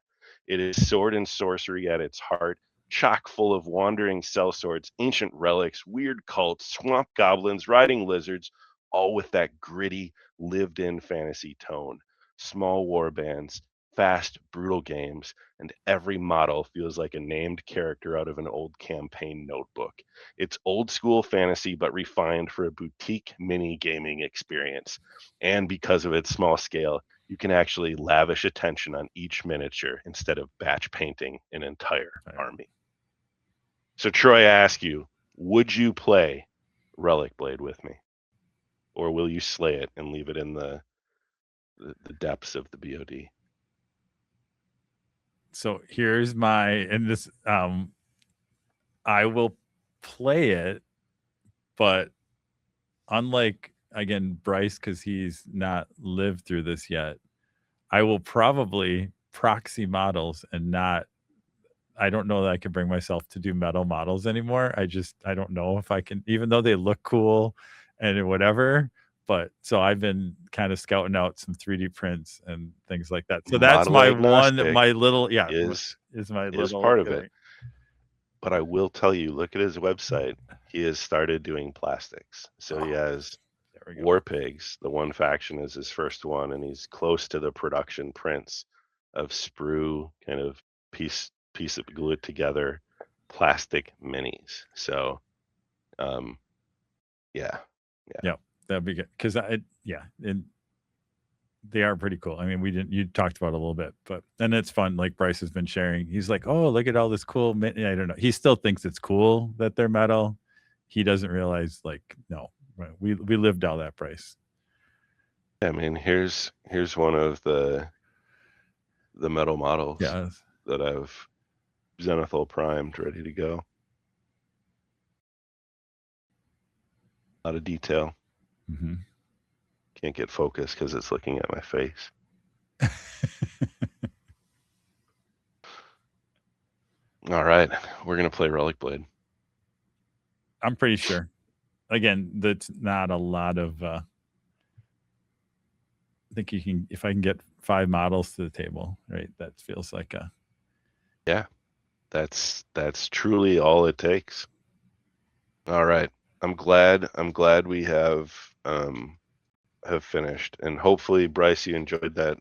It is sword and sorcery at its heart, chock full of wandering sellswords, ancient relics, weird cults, swamp goblins, riding lizards, all with that gritty, lived-in fantasy tone. Small war bands, fast, brutal games, and every model feels like a named character out of an old campaign notebook. It's old school fantasy, but refined for a boutique mini gaming experience. And because of its small scale, you can actually lavish attention on each miniature instead of batch painting an entire army. So Troy, I ask you, would you play Relic Blade with me? Or will you slay it and leave it in the depths of the BOD? So here's I will play it, but unlike, again, Bryce, because he's not lived through this yet, I will probably proxy models and I don't know that I can bring myself to do metal models anymore. I don't know if I can, even though they look cool and whatever. But so I've been kind of scouting out some 3D prints and things like that. So that's my little part of it. But I will tell you, look at his website. He has started doing plastics. So he has War Pigs. The one faction is his first one, and he's close to the production prints of sprue kind of piece of glued together plastic minis. So yeah. That'd be good, because and they are pretty cool. I mean, you talked about it a little bit, and it's fun. Like Bryce has been sharing, he's like, oh, look at all this cool. I don't know. He still thinks it's cool that they're metal. He doesn't realize, like, no, right, we lived all that, Bryce. I mean, here's one of the metal models that I've Zenithal primed, ready to go. A lot of detail. Mm-hmm. Can't get focused because it's looking at my face. All right, we're gonna play Relic Blade. I'm pretty sure. Again, that's not a lot of. I think you can, if I can get 5 models to the table, right? That feels like a. Yeah, that's truly all it takes. All right, I'm glad we have finished, and hopefully, Bryce, you enjoyed that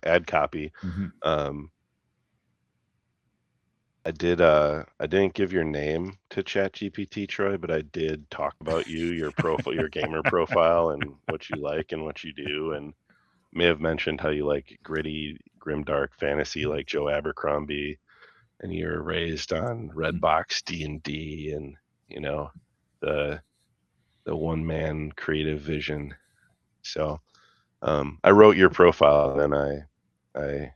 ad copy. Mm-hmm. I didn't give your name to ChatGPT, Troy, but I did talk about you, your profile, your gamer profile, and what you like and what you do, and may have mentioned how you like gritty, grimdark fantasy like Joe Abercrombie, and you're raised on Redbox D&D, and the one-man creative vision. So I wrote your profile, and then I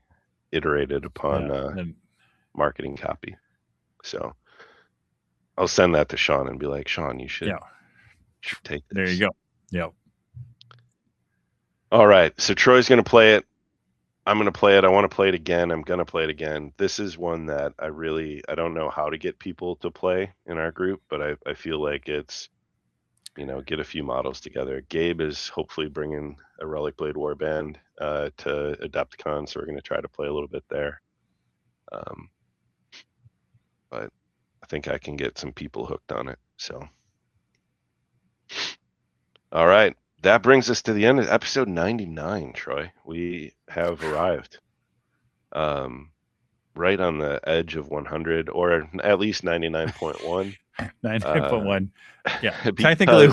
iterated upon marketing copy. So I'll send that to Sean and be like, Sean, you should take this. There you go. Yep. All right. So Troy's going to play it. I'm going to play it. I want to play it again. I'm going to play it again. This is one that I don't know how to get people to play in our group, but I feel like it's, get a few models together. Gabe is hopefully bringing a Relic Blade Warband to Adepticon, so we're going to try to play a little bit there. But I think I can get some people hooked on it. So, all right. That brings us to the end of episode 99, Troy. We have arrived. Right on the edge of 100, or at least 99.1. 99.1. Yeah. Technically,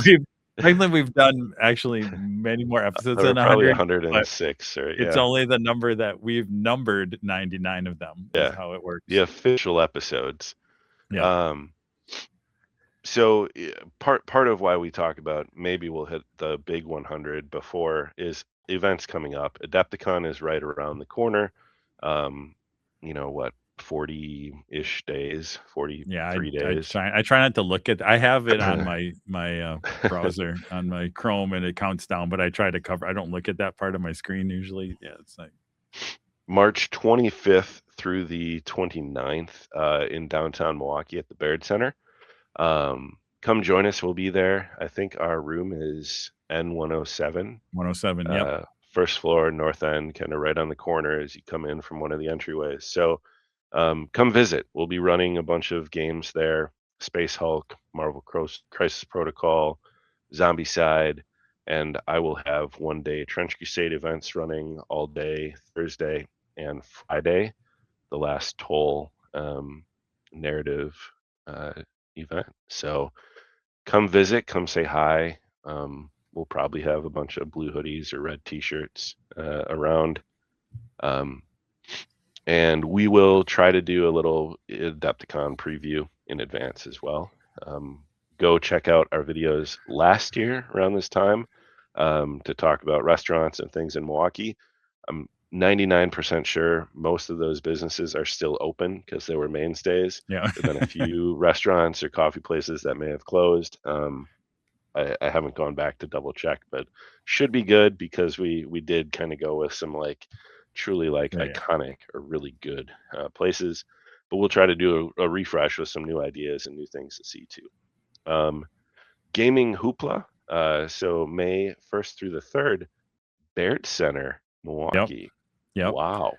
we've done actually many more episodes than 100. Probably 106. It's only the number that we've numbered 99 of them. Yeah. Is how it works. The official episodes. Yeah. So part of why we talk about maybe we'll hit the big 100 before is events coming up. Adepticon is right around the corner. 40-ish days, 43 days. I try not to look at. I have it on my browser on my Chrome, and it counts down. But I try to cover. I don't look at that part of my screen usually. Yeah, it's like March 25th through the 29th in downtown Milwaukee at the Baird Center. Come join us. We'll be there. I think our room is N107. 107. Yep. First floor, north end, kind of right on the corner as you come in from one of the entryways. So come visit. We'll be running a bunch of games there. Space Hulk, Marvel Crisis Protocol, Zombicide, and I will have one-day Trench Crusade events running all day Thursday and Friday, the last Toll narrative event. So come visit, come say hi. We'll probably have a bunch of blue hoodies or red t-shirts around. And we will try to do a little Adepticon preview in advance as well. Go check out our videos last year around this time to talk about restaurants and things in Milwaukee. I'm 99% sure most of those businesses are still open because they were mainstays. Yeah. There've been a few restaurants or coffee places that may have closed. I haven't gone back to double check, but should be good because we did kind of go with some truly iconic or really good places. But we'll try to do a refresh with some new ideas and new things to see too. Gaming Hoopla. So May 1st through the 3rd, Baird Center, Milwaukee. Yep. Wow.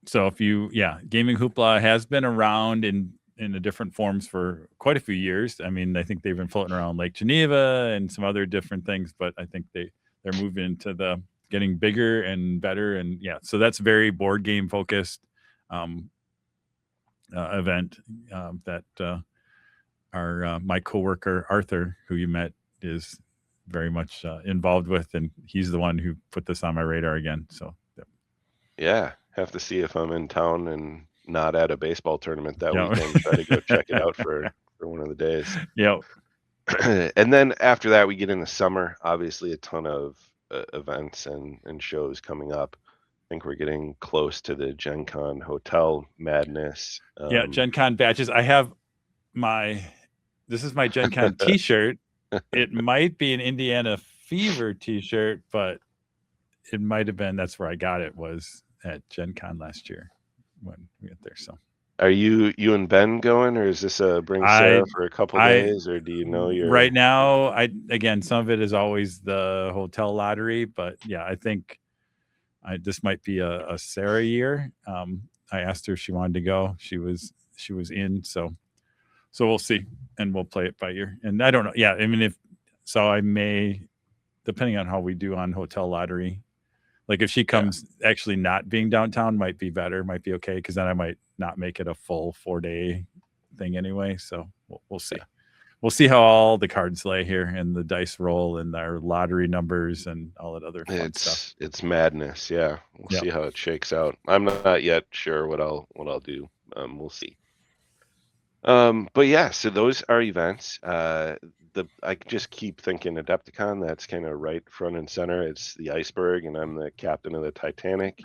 So Gaming Hoopla has been around in the different forms for quite a few years. I mean, I think they've been floating around Lake Geneva and some other different things, but I think they're moving into the getting bigger and better. And so that's very board game focused event that my coworker Arthur, who you met, is very much involved with, and he's the one who put this on my radar again. So yeah, have to see if I'm in town and not at a baseball tournament that weekend. Try to go check it out for one of the days. Yep. And then after that, we get into summer. Obviously, a ton of events and shows coming up. I think we're getting close to the Gen Con Hotel Madness. Gen Con badges. I have this is my Gen Con t-shirt. It might be an Indiana Fever t-shirt, but it might have been, that's where I got it, was at Gen Con last year when we went there. So are you and Ben going, or is this a bring Sarah for a couple days, or do you know your right now? Again, some of it is always the hotel lottery, but I think this might be a Sarah year. I asked her if she wanted to go. She was in, so we'll see, and we'll play it by ear. And I don't know. Yeah, I mean, I may, depending on how we do on hotel lottery, like if she comes actually not being downtown, might be better, might be okay, because then I might not make it a full 4-day thing anyway. So we'll see. We'll see how all the cards lay here and the dice roll and our lottery numbers and all that other fun stuff. It's madness. Yeah, we'll see how it shakes out. I'm not yet sure what I'll do. We'll see. But so those are events. I just keep thinking Adepticon, that's kind of right front and center. It's the iceberg and I'm the captain of the Titanic.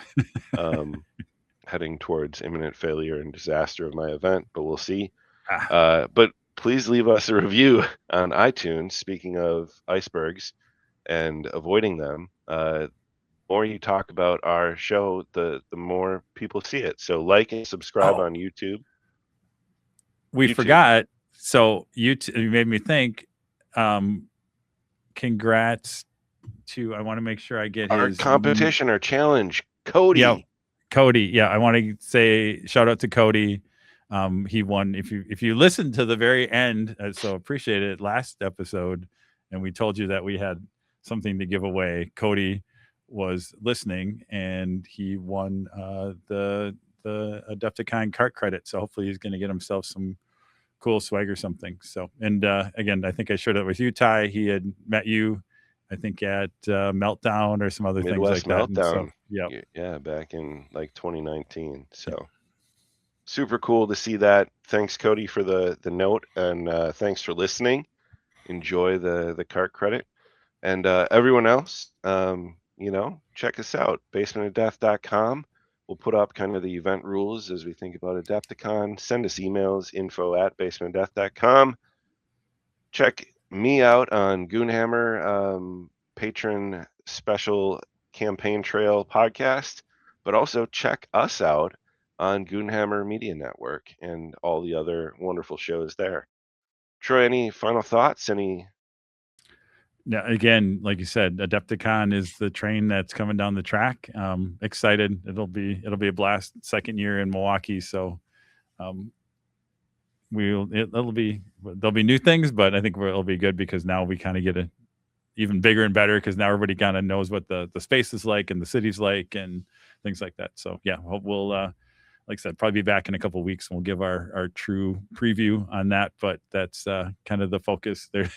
heading towards imminent failure and disaster of my event, but we'll see. Ah. But please leave us a review on iTunes. Speaking of icebergs and avoiding them, the more you talk about our show, the more people see it. So like and subscribe on YouTube. We forgot. So you made me think. Congrats to. I want to make sure I get our his competition, our challenge, Cody. Yeah, Cody. Yeah, I want to say shout out to Cody. He won. If you listened to the very end, so appreciate it. Last episode, and we told you that we had something to give away. Cody was listening, and he won the Adepticon cart credit. So hopefully he's going to get himself some cool swag or something. So, and again, I think I shared it with you, Ty. He had met you, I think, at Meltdown or some other Midwest things like that. Meltdown. So, yeah, back in like 2019. So super cool to see that. Thanks, Cody, for the note, and thanks for listening. Enjoy the cart credit, and everyone else, check us out, basementofdeath.com. We'll put up kind of the event rules as we think about Adepticon. Send us emails, info@basementofdeath.com. Check me out on Goonhammer, patron special campaign trail podcast, but also check us out on Goonhammer Media Network and all the other wonderful shows there. Troy, any final thoughts? Yeah, again, like you said, Adepticon is the train that's coming down the track. Excited. It'll be a blast. Second year in Milwaukee, so there'll be new things, but I think it'll be good because now we kind of get a even bigger and better because now everybody kind of knows what the space is like and the city's like and things like that. So yeah, we'll like I said, probably be back in a couple of weeks and we'll give our true preview on that. But that's kind of the focus there.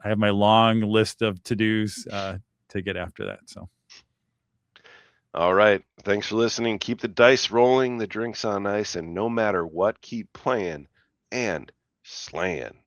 I have my long list of to-dos to get after that. So. All right. Thanks for listening. Keep the dice rolling, the drinks on ice, and no matter what, keep playing and slaying.